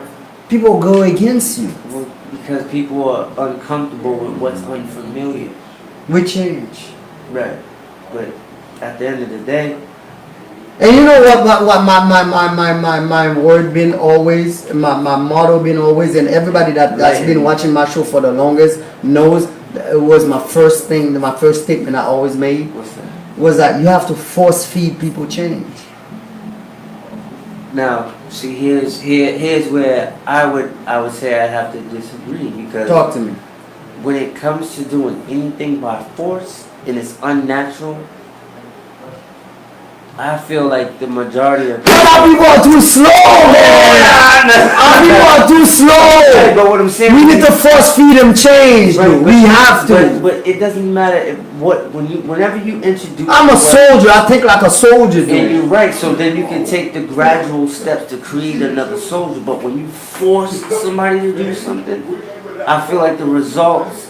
people go against you. Well, because people are uncomfortable with what's unfamiliar. We change. Right. But at the end of the day, And you know what my word been always, my motto been always, and everybody that's been watching my show for the longest knows that it was my first thing, my first statement I always made what's that? was that you have to force feed people change. Now, see, here's where I would say I have to disagree, because Talk to me. when it comes to doing anything by force and it's unnatural, I feel like the majority of But our people are too slow, man. Our people are too slow. But what I'm saying, We need to force feed them change, Right, dude. but- We have to. But it doesn't matter whenever you introduce. I'm a the word- soldier. I think like a soldier, And dude. you're right, so then you can take the gradual steps to create another soldier. But when you force somebody to do something, I feel like the results,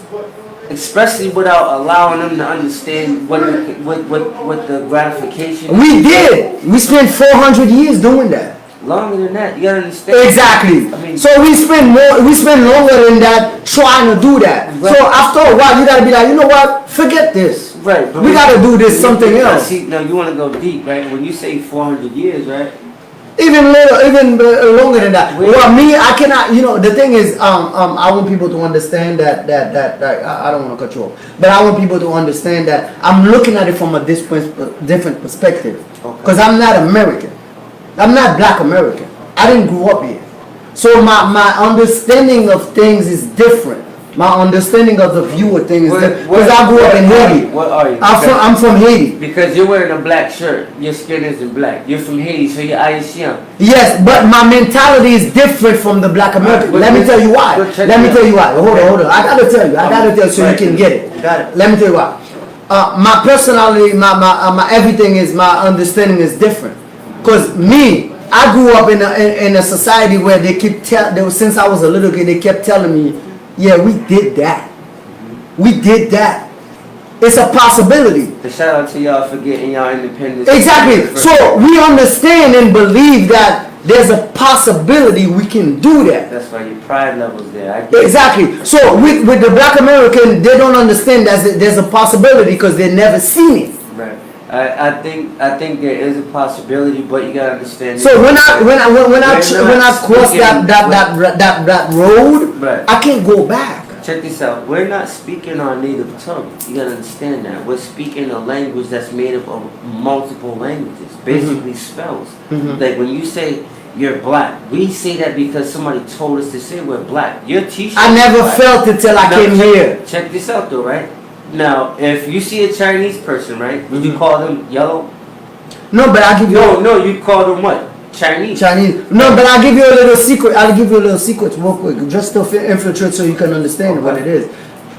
especially without allowing them to understand what the gratification. We did. We spent 400 years doing that. longer than that. You gotta understand. Exactly. I mean, so we spend longer than that trying to do that. Right. So after a while, you gotta be like, you know what? Forget this. right. But We gotta do this something now, else. See, now you want to go deep, right? When you say 400 years, right? Even little, even longer than that. Wait. Well, me, I cannot. You know, the thing is, I want people to understand that I don't want to cut you off, but I want people to understand that I'm looking at it from a different perspective. Because I'm not American. I'm not Black American. I didn't grow up here, so my understanding of things is different. My understanding of the view of things is different. Because I grew up in Haiti. What are you? I'm from Haiti. Because you're wearing a black shirt, your skin isn't black. You're from Haiti, so you're Haitian. Yes, but my mentality is different from the Black American. Let me tell you why. Let me tell you why. Hold on. I gotta tell you so you can get it. Got it. Let me tell you why. My personality, my everything is, my understanding is different. Cause me, I grew up in a society where they keep since I was a little kid, they kept telling me, yeah, we did that. We did that. It's a possibility. The shout out to y'all for getting y'all independence. Exactly. So we understand and believe that there's a possibility we can do that. That's why your pride level's there. Exactly. So with the Black American, they don't understand that there's a possibility because they never seen it. Right. I think there is a possibility, but you gotta understand. So when I cross that road, right. I can't go back. Check this out. We're not speaking our native tongue. You gotta understand that. We're speaking a language that's made up of multiple languages, basically spells. Like when you say you're black, we say that because somebody told us to say we're black. Your t-shirt. I never black. felt it till I came here. Check this out though, right? Now, if you see a Chinese person, right, would you call them yellow? No, but I'll give you. No, you call them what? Chinese. No, but I'll give you a little secret. I'll give you a little secret real quick, just to infiltrate so you can understand what it is.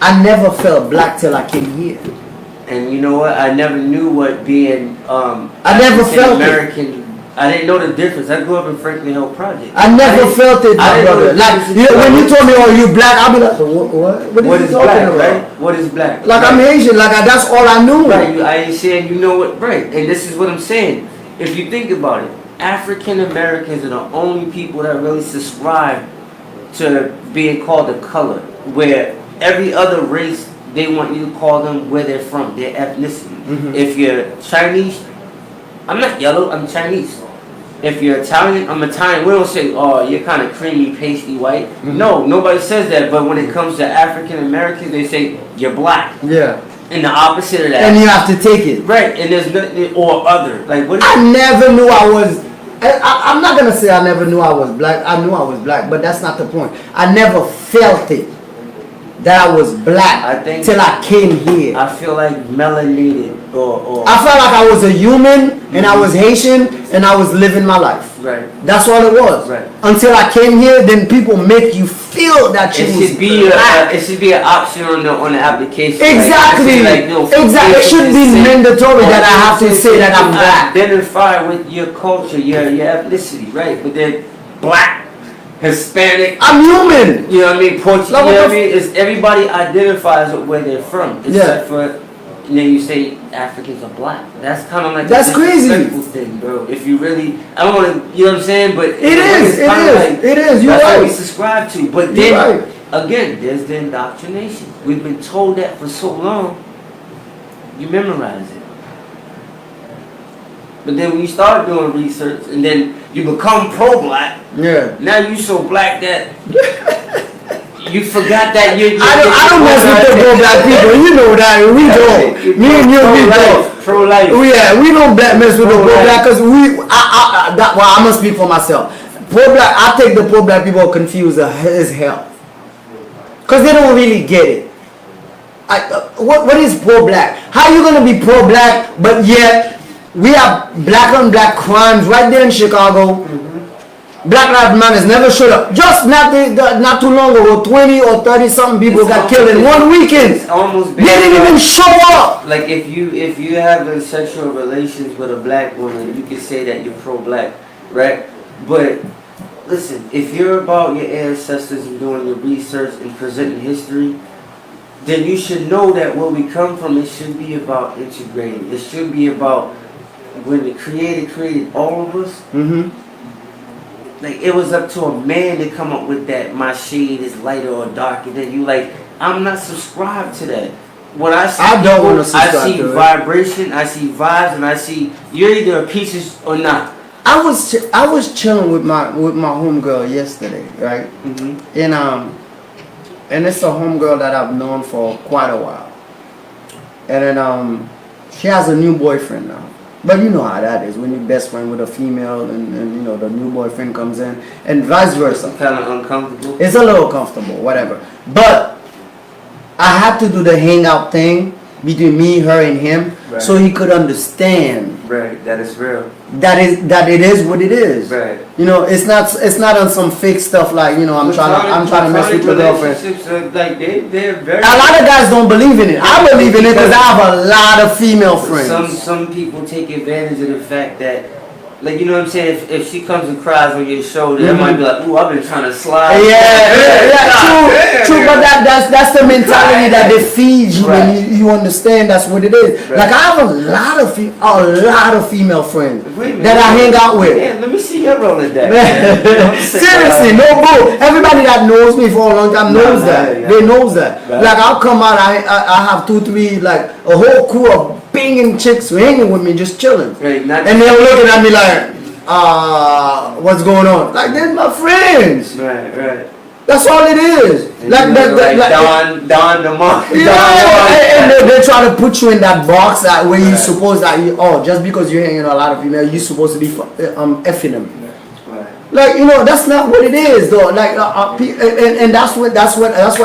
I never felt black till I came here. And you know what? I never knew what being I never felt American. I didn't know the difference. I grew up in Franklin Hill Project. I never felt it, my brother. Like when you told me, "Oh, you black," I'll be like, "What? What is black? Right? What is black? Like I'm Asian. Like that's all I knew. Right? I ain't saying you know what. Right? And this is what I'm saying. If you think about it, African Americans are the only people that really subscribe to being called a color, where every other race they want you to call them where they're from, their ethnicity. If you're Chinese, I'm not yellow, I'm Chinese. If you're Italian, I'm Italian. We don't say, oh, you're kind of creamy, pasty white. No, nobody says that. But when it comes to African Americans, they say you're black. Yeah. And the opposite of that. And you have to take it. Right. And there's nothing or other. Like what? I never knew I was. I'm not gonna say I never knew I was black. I knew I was black, but that's not the point. I never felt it that I was black till I came here. I feel like melanated or I felt like I was a human and I was Haitian and I was living my life. Right. That's all it was. Right. Until I came here, then people make you feel that you it should be black. It should be an option on the application. Exactly. Like, exactly. It should be mandatory that I have to say that I'm black. Identify with your culture, your ethnicity, right? But then black, Hispanic. I'm human. You know what I mean? Portuguese. You know what I mean? It's everybody identifies with where they're from. Except for, and then you say Africans are black. That's kind of like that's crazy thing, bro. If you really, I don't want to, you know what I'm saying? But it is. It is. You're that's right. what we subscribe to. But then again, there's the indoctrination. We've been told that for so long. You memorize it. But then when you start doing research and then you become pro-black, now you so black that you forgot that you're I don't mess with the pro-black people. You know that. We don't. Me and you, we don't. Pro-life. We don't mess with the pro-black because I'm going to speak for myself. Pro-black, I think the pro-black people are confused as hell. Because they don't really get it. What is pro-black? How are you going to be pro-black but yet we have black on black crimes right there in Chicago. Black Lives Matter never showed up. Just not too long ago, 20 or 30 something people got killed in one weekend. They didn't even show up. Like if you have sexual relations with a black woman, you can say that you're pro-black, right? But listen, if you're about your ancestors and doing your research and presenting history, then you should know that where we come from, it should be about integrating. It should be about when the Creator created all of us, like it was up to a man to come up with that. My shade is lighter or darker than you. Like I'm not subscribed to that. When I see I don't people, wanna subscribe I see to it. vibration, I see vibes, and I see you're either a piece or not. I was chilling with my homegirl yesterday, right? And it's a homegirl that I've known for quite a while. And then she has a new boyfriend now. But you know how that is when you're best friend with a female and you know the new boyfriend comes in and vice versa. Kind of uncomfortable. It's a little comfortable, whatever. But I had to do the hangout thing between me, her, and him, right, so he could understand. Right, that is real. That it is what it is. Right. You know, it's not on some fake stuff like, you know, I'm trying to mess with your girlfriend. Like they're very. A lot of guys don't believe in it. I believe in it because I have a lot of female friends. Some people take advantage of the fact that, like, you know what I'm saying, if she comes and cries on your shoulder, they might be like, ooh, I've been trying to slide. True, but that's the mentality that they feed you when you understand that's what it is. Right. Like I have a lot of female friends that I hang out with. Yeah, let me see your Rolodex. Seriously, no bull. Everybody that knows me for a long time knows that. They knows that. Right. Like I'll come out, I have 2, 3, like a whole crew of banging chicks hanging with me, just chilling. Right, and they're looking at me like, what's going on? Like they're my friends. Right. That's all it is. And like you know, that, Don the monk. And they try to put you in that box that where you suppose that just because you're hanging a lot of females, you're supposed to be effing them. Right. Like you know, that's not what it is though. Like and that's what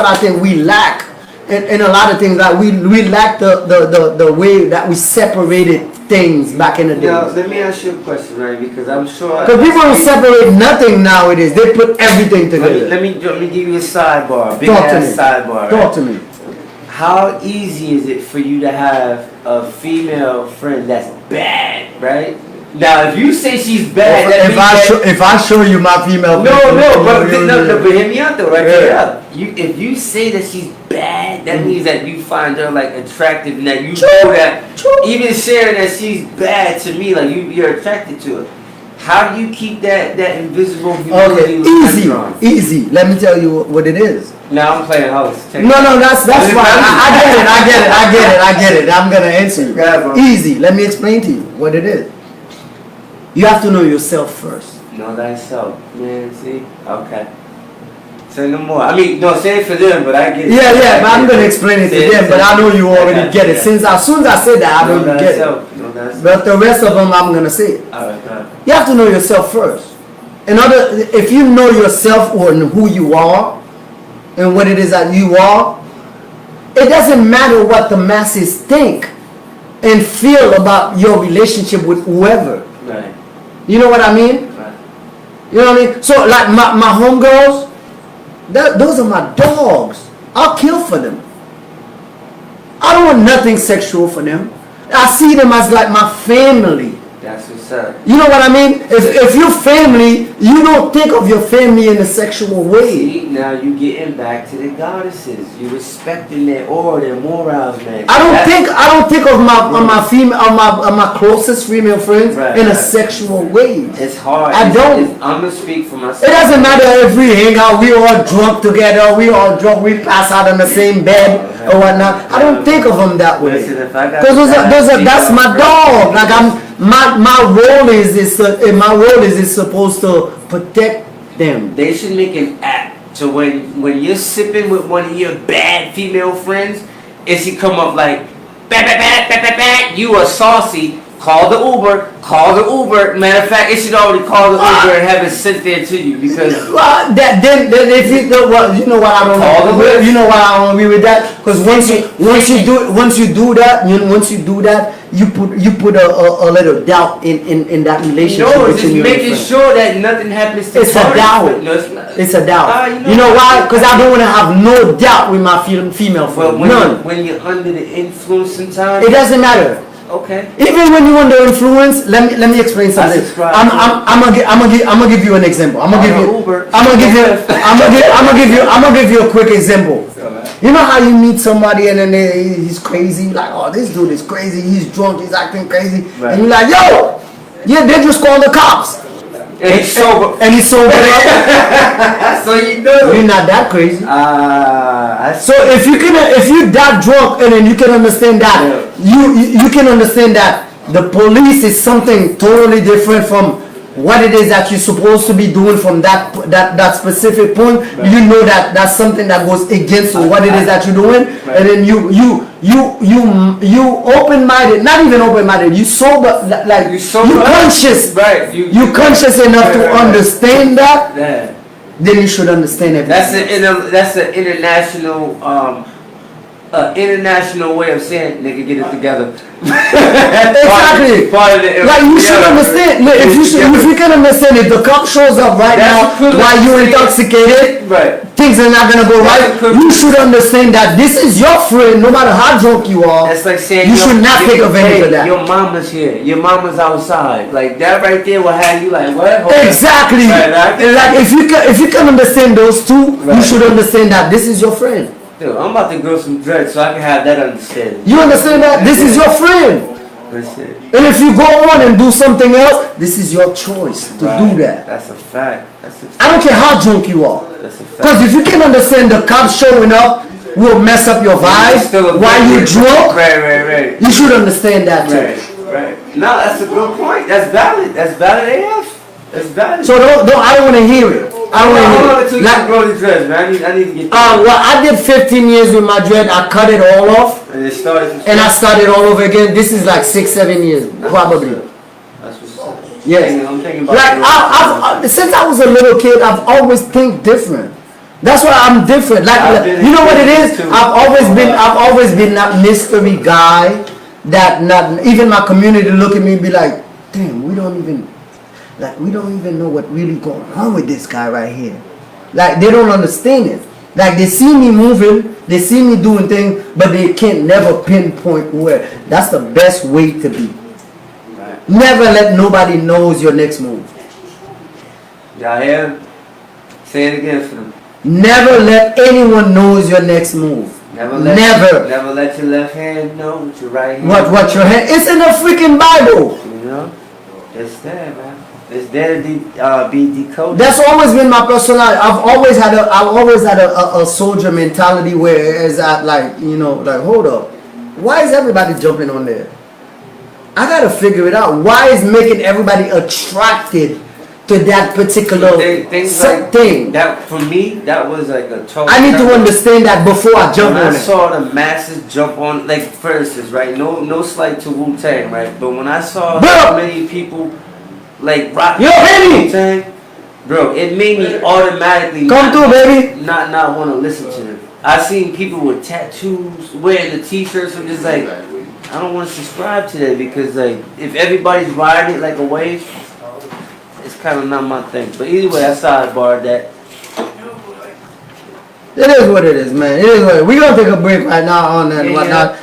I think we lack. In a lot of things that we lack the way that we separated things back in the day. Now, let me ask you a question, right? Because I'm sure. Because people don't separate nothing nowadays. They put everything together. Let me give you a sidebar. Big Talk to ass me. sidebar. Talk to me. How easy is it for you to have a female friend that's bad, right? Now, if you say she's bad, that means If I show you my female but friend, hear me out though, right? Yeah. If you say that she's bad, that means that you find her like attractive, and that you know that even sharing that she's bad to me, like you're attracted to her. How do you keep that invisible humility? Okay, easy. Let me tell you what it is. Now I'm playing house. No, that's fine. I get it. I'm gonna answer you. Yeah, easy. Let me explain to you what it is. You have to know yourself first. Know thyself, man. See, okay. Say no more. I mean, no, say it for them, but I get it. Yeah, but I'm gonna explain it to them. But I know you already get it. Since as soon as I said that, I know you get it. But the rest of them, I'm gonna say it. Alright. You have to know yourself first. If you know yourself or who you are and what it is that you are, it doesn't matter what the masses think and feel about your relationship with whoever. Right. You know what I mean? Right. You know what I mean? So like my homegirls, those are my dogs. I'll kill for them. I don't want nothing sexual for them. I see them as like my family. That's what's up. You know what I mean? If you're family, you don't think of your family in a sexual way. See, now you getting back to the goddesses. You respecting their aura, their morals, man. I don't think of my closest female friends in a sexual way. It's hard. I don't. I'm gonna speak for myself. It doesn't matter if we hang out, we all drunk together, we pass out on the same bed or whatnot. I don't think of them that way. Because that's my dog. Like my role is supposed to protect them. They should make an app to when you're sipping with one of your bad female friends, and she come up like, you are saucy. Call the Uber. Matter of fact, it should already call the Uber and have it sent there to you because. Then if you know what I don't know. You know why I don't agree with that? Because once you do that, you put a little doubt in that relationship. No, it's just making sure that nothing happens to. It's a doubt. It's a doubt. You know why? Because I don't want to have no doubt with my female friend. None. When you're under the influence, sometimes it doesn't matter. Okay. Even when you're under influence, let me explain something. I'm gonna give you an example. I'm gonna give you a quick example. You know how you meet somebody and then he's crazy, like, oh, this dude is crazy, he's drunk, he's acting crazy, and you're like, yo, yeah, they just call the cops. And he's sober. And he's sober. So you know. You're not that crazy. So if you that drunk and then you can understand that you can understand that the police is something totally different from what it is that you're supposed to be doing from that specific point. Right. You know that that's something that goes against what it is that you're doing, right. And then you open-minded, not even open-minded, you sober, like you conscious, right? You conscious enough to understand that. Yeah. Then you should understand everything. That's an international way of saying nigga get it together. Exactly. Like you should understand. Look, if you can understand, if the cop shows up right now while you're intoxicated, right, things are not gonna go right. You should understand that this is your friend, no matter how drunk you are. That's like saying you should not take advantage of that. Your mama's here. Your mama's outside. Like that right there will have you like what? Exactly. Right, like if you can understand those two, right, you should understand that this is your friend. Dude, I'm about to grow some dreads so I can have that understanding. You understand that? This is your friend. And if you go on and do something else, this is your choice to do that. That's a fact. I don't care how drunk you are. That's a fact. Because if you can understand the cops showing up will mess up your vibe while you're drunk, right. You should understand that too. Right. No, that's a good point. That's valid. That's valid AF. That's valid. So I don't want to hear it. I don't want to hear it. Like, grow the dreads, man. I need to get well, I did 15 years with my dread. I cut it all off. And I started all over again. This is like 6-7 years, probably. That's what's up. Yes. I'm thinking about like I've since I was a little kid, I've always think different. That's why I'm different. Like you know what it is? I've always been that mystery guy that not even my community look at me and be like, damn, we don't even know what really going on with this guy right here. Like they don't understand it. Like they see me moving, they see me doing things, but they can't never pinpoint where. That's the best way to be. Right. Never let nobody knows your next move. Y'all hear? Say it again for them. Never let anyone knows your next move. Never let your left hand know what your right hand. What your hand? It's in the freaking Bible. You know, it's there, man. It's there to be decoded. That's always been my personality. I've always had a soldier mentality where it's at like, you know, like hold up. Why is everybody jumping on there? I gotta figure it out. Why is making everybody attracted to that particular thing? That for me, that was like a total. I need to understand that before I jump on it. When I saw the masses jump on, like for instance, right? No slight to Wu-Tang, right? But when I saw how many people like rock Wu-Tang, bro, it made me automatically not want to listen to them. I seen people with tattoos wearing the t-shirts. I'm just like, I don't want to subscribe to that because like if everybody's riding it like a wave, it's kind of not my thing. But either way, I sidebarred that. It is what it is, man. It is what it is. We're gonna take a break right now on that and whatnot.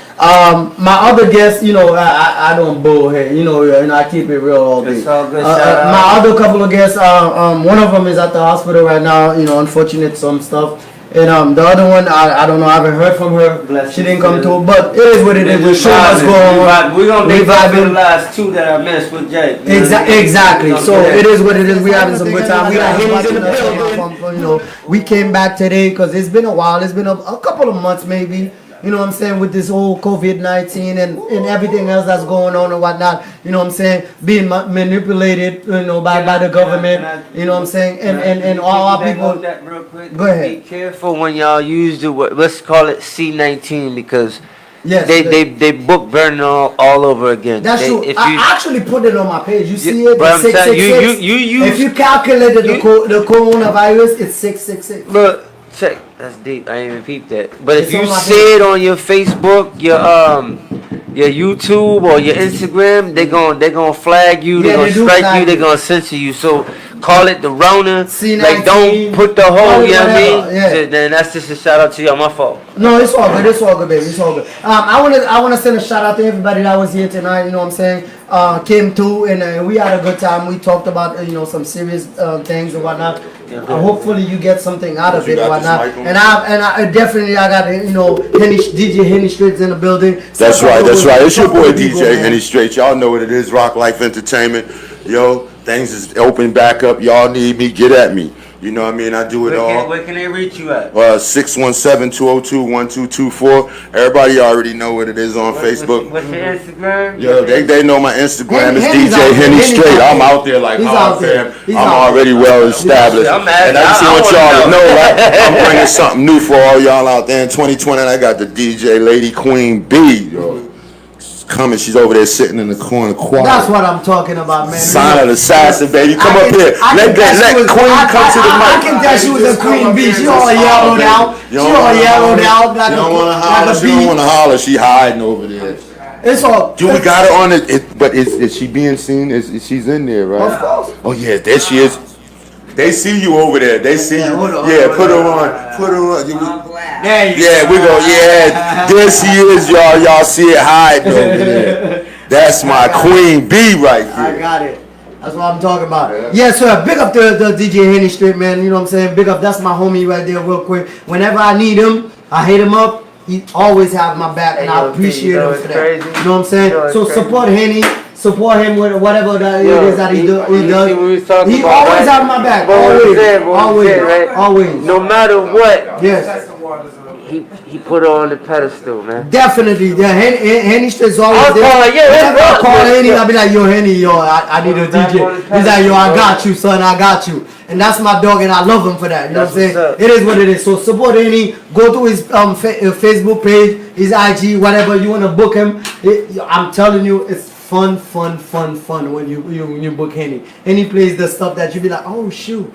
My other guests, you know, I don't bull here. You know, I keep it real all day. It's all good. My other couple of guests, one of them is at the hospital right now. You know, unfortunate some stuff. And the other one, I don't know. I haven't heard from her. She didn't come through, but it is what it is. The show must go on. We're gonna be back for the last two that I missed with Jay. Exactly. So it is what it is. We're having some good time. We got Henny's in the building. You know, we came back today because it's been a while. It's been a couple of months maybe. You know what I'm saying, with this whole COVID-19 and everything else that's going on and whatnot, you know what I'm saying, being manipulated, you know, by the government, you know what I'm saying, and all our people. That real quick. Go ahead. Be careful when y'all use the word, let's call it C-19 because yes, they book burning all over again. That's true. I actually put it on my page. You see it? It's 666. If you calculated the coronavirus, it's 666. Look. Check, that's deep. I ain't even peeped that. But if you say it on your Facebook, your YouTube or your Instagram, they gonna flag you. They gonna strike you. They gonna censor you. So call it the Rona. C-19, like don't put the whole. You know what I mean? Yeah. Then that's just a shout out to you. My fault. No, it's all good. It's all good, baby. It's all good. I wanna send a shout out to everybody that was here tonight. You know what I'm saying? Came through and we had a good time. We talked about some serious things and whatnot. Hopefully you get something out of it and whatnot. And I definitely got DJ Henny Straits in the building. That's right. It's your boy DJ Henny Straits. Y'all know what it is. Rock Life Entertainment. Yo, things is open back up. Y'all need me, get at me. You know what I mean? I do it all. Where can they reach you at? 617-202-1224. Everybody already know what it is on Facebook. What's your Instagram? Yo, they know my Instagram is Henny's DJ out there. Henny Henny's Straight. out I'm there. out there like He's hard out there. fam. He's I'm out already well established. I'm asking- And I just I want wanna y'all to know. know, right? I'm bringing something new for all y'all out there in 2020. And I got the DJ Lady Queen B, yo. Coming, she's over there sitting in the corner quiet. That's what I'm talking about, man. Silent assassin, baby. Come up here. Let Queen come to the mic. I can tell she was a queen bee. She all yellowed out. She all yellowed out like You a don't want to holler. She don't want to holler. She hiding over there. It's all. Do we got her on it? But is she being seen? She's in there, right? Of course. Oh yeah, there she is. They see you over there. They see you. Yeah, put her on. Put her on. There you Yeah, we go. Yeah, there she is, y'all. Y'all see it hiding over there. That's my queen bee right I there. got it. That's what I'm talking about. Yeah, sir. Big up the DJ Henny Straight, man. You know what I'm saying? Big up. That's my homie right there, real quick. Whenever I need him, I hit him up. He always have my back, and I appreciate him for that. You know what I'm saying? So support Henny. Support him with whatever that it is that he does. He always have my back. Always. No matter what, Yes. he put her on the pedestal, man. Definitely. The Henny Straight's always I'll there. call her, yeah, Whenever I that's call right. Henny, I'll be like, yo, Henny, yo, I need a DJ. He's like, yo, I got you, son, I got you. And that's my dog, and I love him for that. You know what I'm saying? That's what's up. It is what it is. So support Henny. Go to his Facebook page, his IG, whatever you want to book him. I'm telling you, it's fun when you book Henny. Henny plays the stuff that you be like, oh shoot,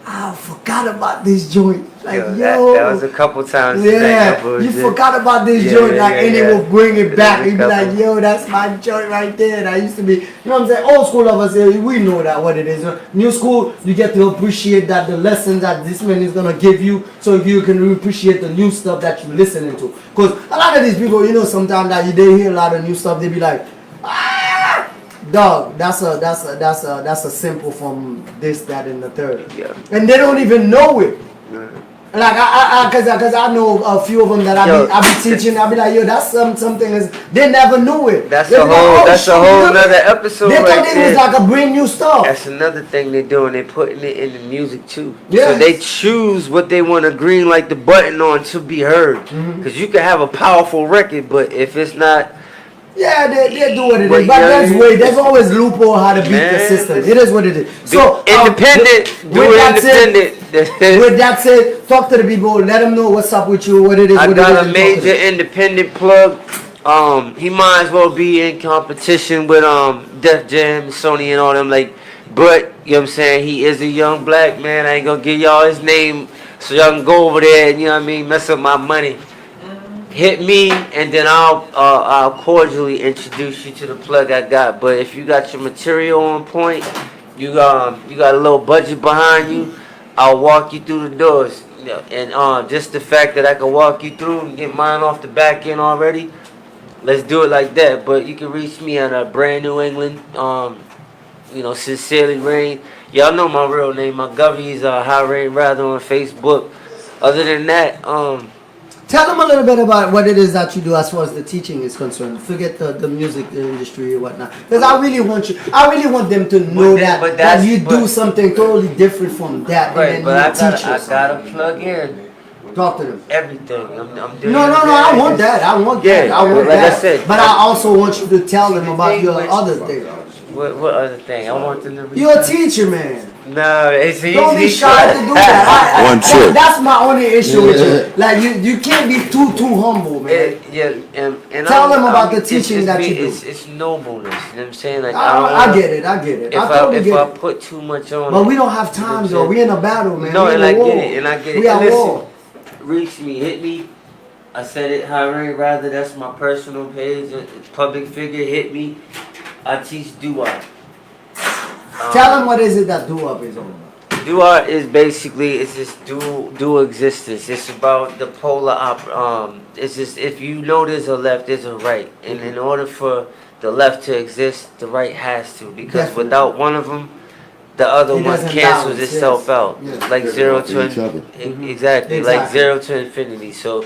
I forgot about this joint. Like yo, that was a couple times. yeah, you forgot about this joint. Like Henny will bring it back. He'd be like, yo, that's my joint right there. That used to be, you know what I'm saying? Old school lovers, we know that what it is. New school, you get to appreciate that the lessons that this man is gonna give you, so you can appreciate the new stuff that you're listening to. Because a lot of these people, you know, sometimes that they hear a lot of new stuff, they be like, dog, that's a simple from this, that, and the third. Yeah. And they don't even know it. Like cause I know a few of them that I be teaching. I be like, yo, that's something is they never knew it. That's a whole nother episode. They right thought it there. was like a brand new stuff. That's another thing they're doing. They're putting it in the music too. Yeah. So they choose what they want to green like the button on to be heard. Because you can have a powerful record, but if it's not. Yeah, they do what it is. But But there's always loophole how to beat the system. It is what it is. So independent, with that said, talk to the people, let them know what's up with you, what it is. I got a major independent plug. He might as well be in competition with Def Jam, Sony, and all them. Like, but you know what I'm saying, he is a young black man. I ain't gonna give y'all his name so y'all can go over there and, you know what I mean, mess up my money. Hit me, and then I'll cordially introduce you to the plug I got. But if you got your material on point, you got a little budget behind you, I'll walk you through the doors. And just the fact that I can walk you through and get mine off the back end already, let's do it like that. But you can reach me on Brand New England. Sincerely Rain. Y'all know my real name. My govy is High Rain Rather on Facebook. Other than that, tell them a little bit about what it is that you do as far as the teaching is concerned. Forget the music industry or whatnot. Because I really want them to know that you do something totally different from that. Right, and but then I gotta plug in talk to them. everything. I'm doing No, I want that. I want that. I want like that. I said, but I also want you to tell them about your other thing. What other thing? I want them to reach. You're a teacher, man. No, it's easy. Don't be shy to do that. One trick. That's my only issue with you. Like you can't be too humble, man. And tell them about the teaching that you do. It's nobleness. You know what I'm saying? Like I get it. If I put too much on. But we don't have time though. We in a battle, man. No, and I get it. We at war. Reach me, hit me. I said it, High Rain Rather. That's my personal page. Public figure, hit me. I teach doo-wop. Tell them what is it that doo-wop is all about. Doo-wop is basically, it's this dual existence. It's about the polar it's just, if you know there's a left, there's a right. And in order for the left to exist, the right has to. Because without one of them, the other one cancels itself out. Yes. Like zero to each other. exactly, like zero to infinity. So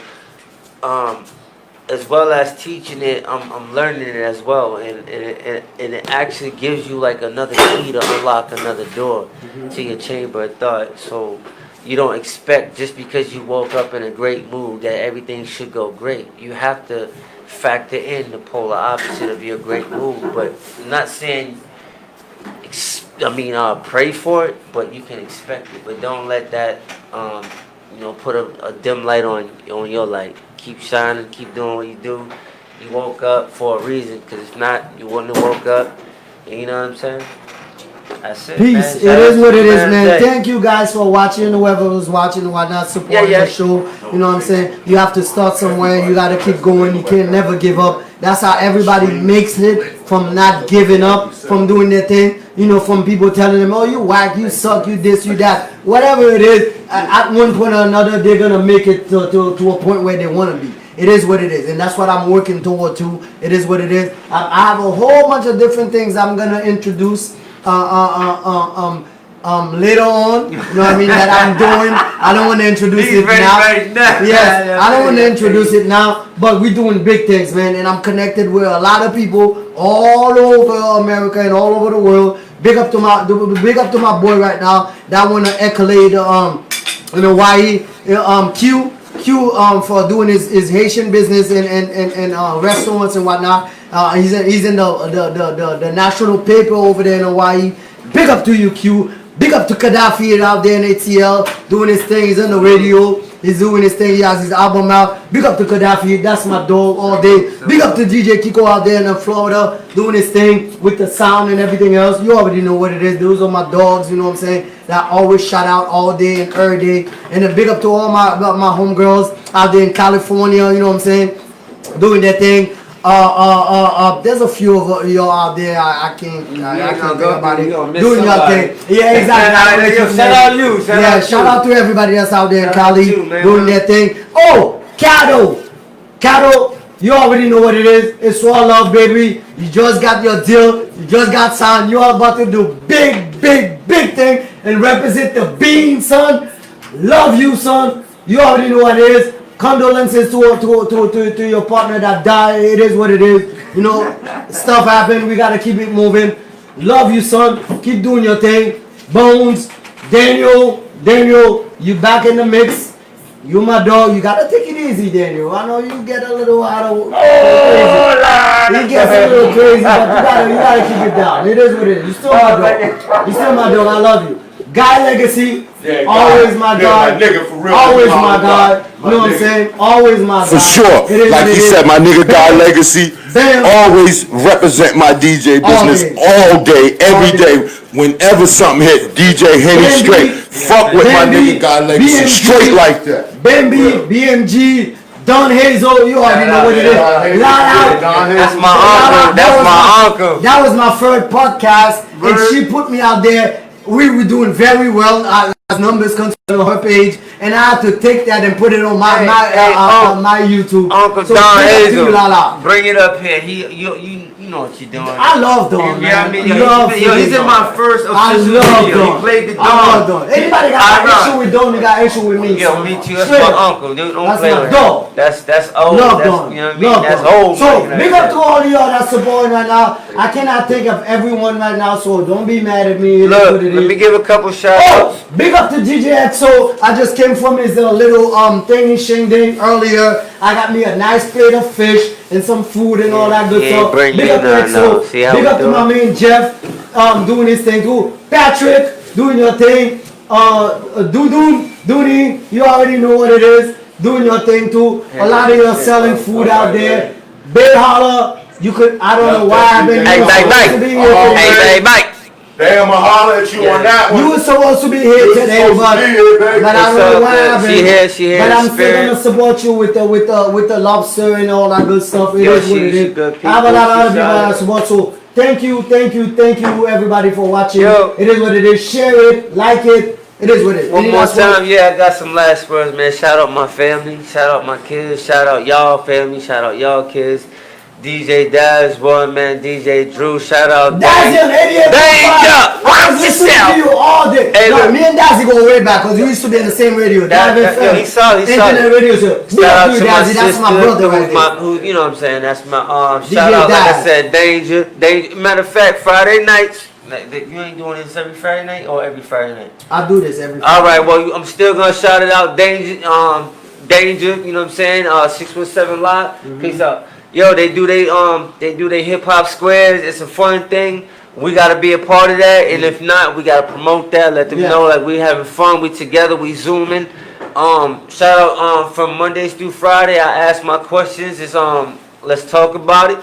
as well as teaching it, I'm learning it as well, and it actually gives you like another key to unlock another door to your chamber of thought. So you don't expect just because you woke up in a great mood that everything should go great. You have to factor in the polar opposite of your great mood. But I'm not saying, pray for it, but you can expect it. But don't let that, put a dim light on your light. Keep shining, keep doing what you do. You woke up for a reason, because if not, you wouldn't have woke up. You know what I'm saying? That's it, Peace. man. It is what it is, man. Thank you guys for watching. Whoever was watching and whatnot, supporting the show. You know what I'm saying? You have to start somewhere. You got to keep going. You can't never give up. That's how everybody makes it, from not giving up, from doing their thing. You know, from people telling them, oh, you whack, you suck, you this, you that. Whatever it is, at one point or another, they're going to make it to a point where they want to be. It is what it is, and that's what I'm working toward too. It is what it is. I have a whole bunch of different things I'm going to introduce later on, you know what I mean, that I'm doing. I don't want to introduce it now. Yes, I don't want to introduce it now, but we're doing big things, man, and I'm connected with a lot of people all over America and all over the world. Big up to my boy right now that want to accolade in Hawaii, Q for doing his Haitian business and restaurants and whatnot. He's in the national paper over there in Hawaii. Big up to you, Q. Big up to Gaddafi out there in ATL doing his thing. He's on the radio. He's doing his thing. He has his album out. Big up to Gaddafi. That's my dog all day. Big up to DJ Kiko out there in Florida doing his thing with the sound and everything else. You already know what it is. Those are my dogs, you know what I'm saying, that always shout out all day and every day. And then big up to all my homegirls out there in California, you know what I'm saying, doing their thing. There's a few of y'all out there. I can't think about it. Doing your thing. Yeah, exactly. Shout out you. Shout out to everybody that's out there in Cali doing their thing. Oh, Cattle, you already know what it is. It's all love, baby. You just got your deal. You just got signed. You are about to do big thing and represent the bean, son. Love you, son. You already know what it is. Condolences to your partner that died. It is what it is. You know, stuff happened. We gotta keep it moving. Love you, son. Keep doing your thing. Bones, Daniel, you back in the mix. You my dog. You gotta take it easy, Daniel. I know you get a little out of crazy. He gets a little crazy, but you gotta keep it down. It is what it is. You still my dog. You still my dog. I love you. Guy Legacy, always my guy. Always my guy. You know what I'm saying? Always my guy. For sure. Like he said, my nigga Guy Legacy, always represent my DJ business all day, every day. Whenever something hit, DJ Henny straight. Fuck with my nigga Guy Legacy, straight like that. Bambi, BMG, Don Hazel, you already know what it is. That's my uncle. That was my first podcast, and she put me out there. We were doing very well as numbers concerned on her page, and I had to take that and put it on my YouTube. Uncle so Don Hazel, bring it up here. You know what you're doing. I love Don. Yeah, I mean, he's in my first official video. He played the Don. I love Don. Anybody got an issue with Don, you got an issue with me. Yo, me too. That's my uncle. Dude, don't play with dog. That's old. Love Don. You know what I mean? That's old. So big up to all of y'all that's supporting right now. I cannot think of everyone right now, so don't be mad at me. Look, let me give a couple shout outs. Big up to DJ XO. I just came from his little thingy shing earlier. I got me a nice plate of fish and some food and all that good stuff. Big up to XO. Big up to my man Jeff, doing his thing too. Patrick, doing your thing. Dooney, you already know what it is. Doing your thing too. A lot of you are selling food out there. Big holler. You could, I don't know why I've been Hey, Mike. Damn, I holler at you on that one. You were supposed to be here today, but I don't know why I've been. She here. But I'm still gonna support you with the lobster and all that good stuff. It is what it is. I have a lot of other people that support. So thank you, everybody for watching. It is what it is. Share it, like it. It is what it is. One more time, I got some last words, man. Shout out my family. Shout out my kids. Shout out y'all family. Shout out y'all kids. DJ Daz, Boy Man, DJ Drew, shout out. Dazzy on 88. Danger! I was listening to you all day. Hey, no, look. me and Dazzy go way back because we used to be in the same radio. He saw. Internet radio show. Shout out to my Dazzy, sister, that's my brother right there. who, you know what I'm saying? That's my DJ shout out. Like I Daz. said, Danger. Matter of fact, Friday nights. You ain't doing this every Friday night or every Friday night? I do this every All right. Well, I'm still gonna shout it out. Danger. You know what I'm saying? 617 Live. Peace out. Yo, they do they hip hop squares. It's a fun thing. We gotta be a part of that, and if not, we gotta promote that. Let them know like we having fun. We together. We zooming. Shout out from Mondays through Friday. I ask my questions. It's let's talk about it.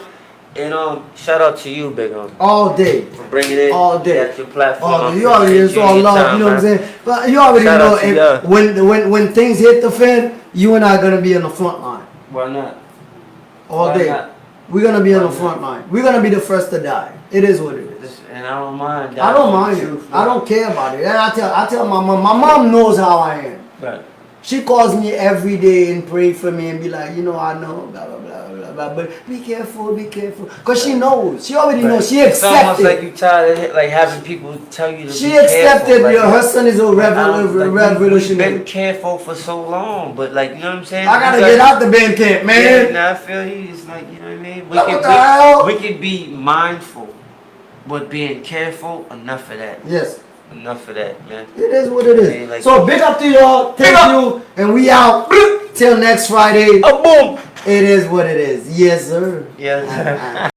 And shout out to you, Big all day. for bringing it All day. at your platform. Oh, you already it's all love, you know what I'm saying? But you already Shout know out to if, when things hit the fan, you and I are gonna be on the front line. Why not? All Why day. not? We're gonna be on Why the front line. We're gonna be the first to die. It is what it is. And I don't mind. I don't mind it. I don't care about it. And I tell my mom. My mom knows how I am. Right. She calls me every day and pray for me and be like, you know, I know, blah blah blah blah blah. But be careful, cause she knows. She already knows. She It's almost accepted. like you tired of like having people tell you to She be accepted. careful. Like, Her son is a We've been revolutionary. careful for so long, but like you know what I'm saying. I gotta get out the band camp, man. Yeah, nah, I feel you. It's like you know what I mean. Like, what the hell? We can be mindful, but being careful. Enough of that. Yes. Enough of that, man. It is what it Yeah, is. like- So big up to y'all. Thank you. And we out till next Friday. Oh boom. It is what it is. Yes, sir. Yeah.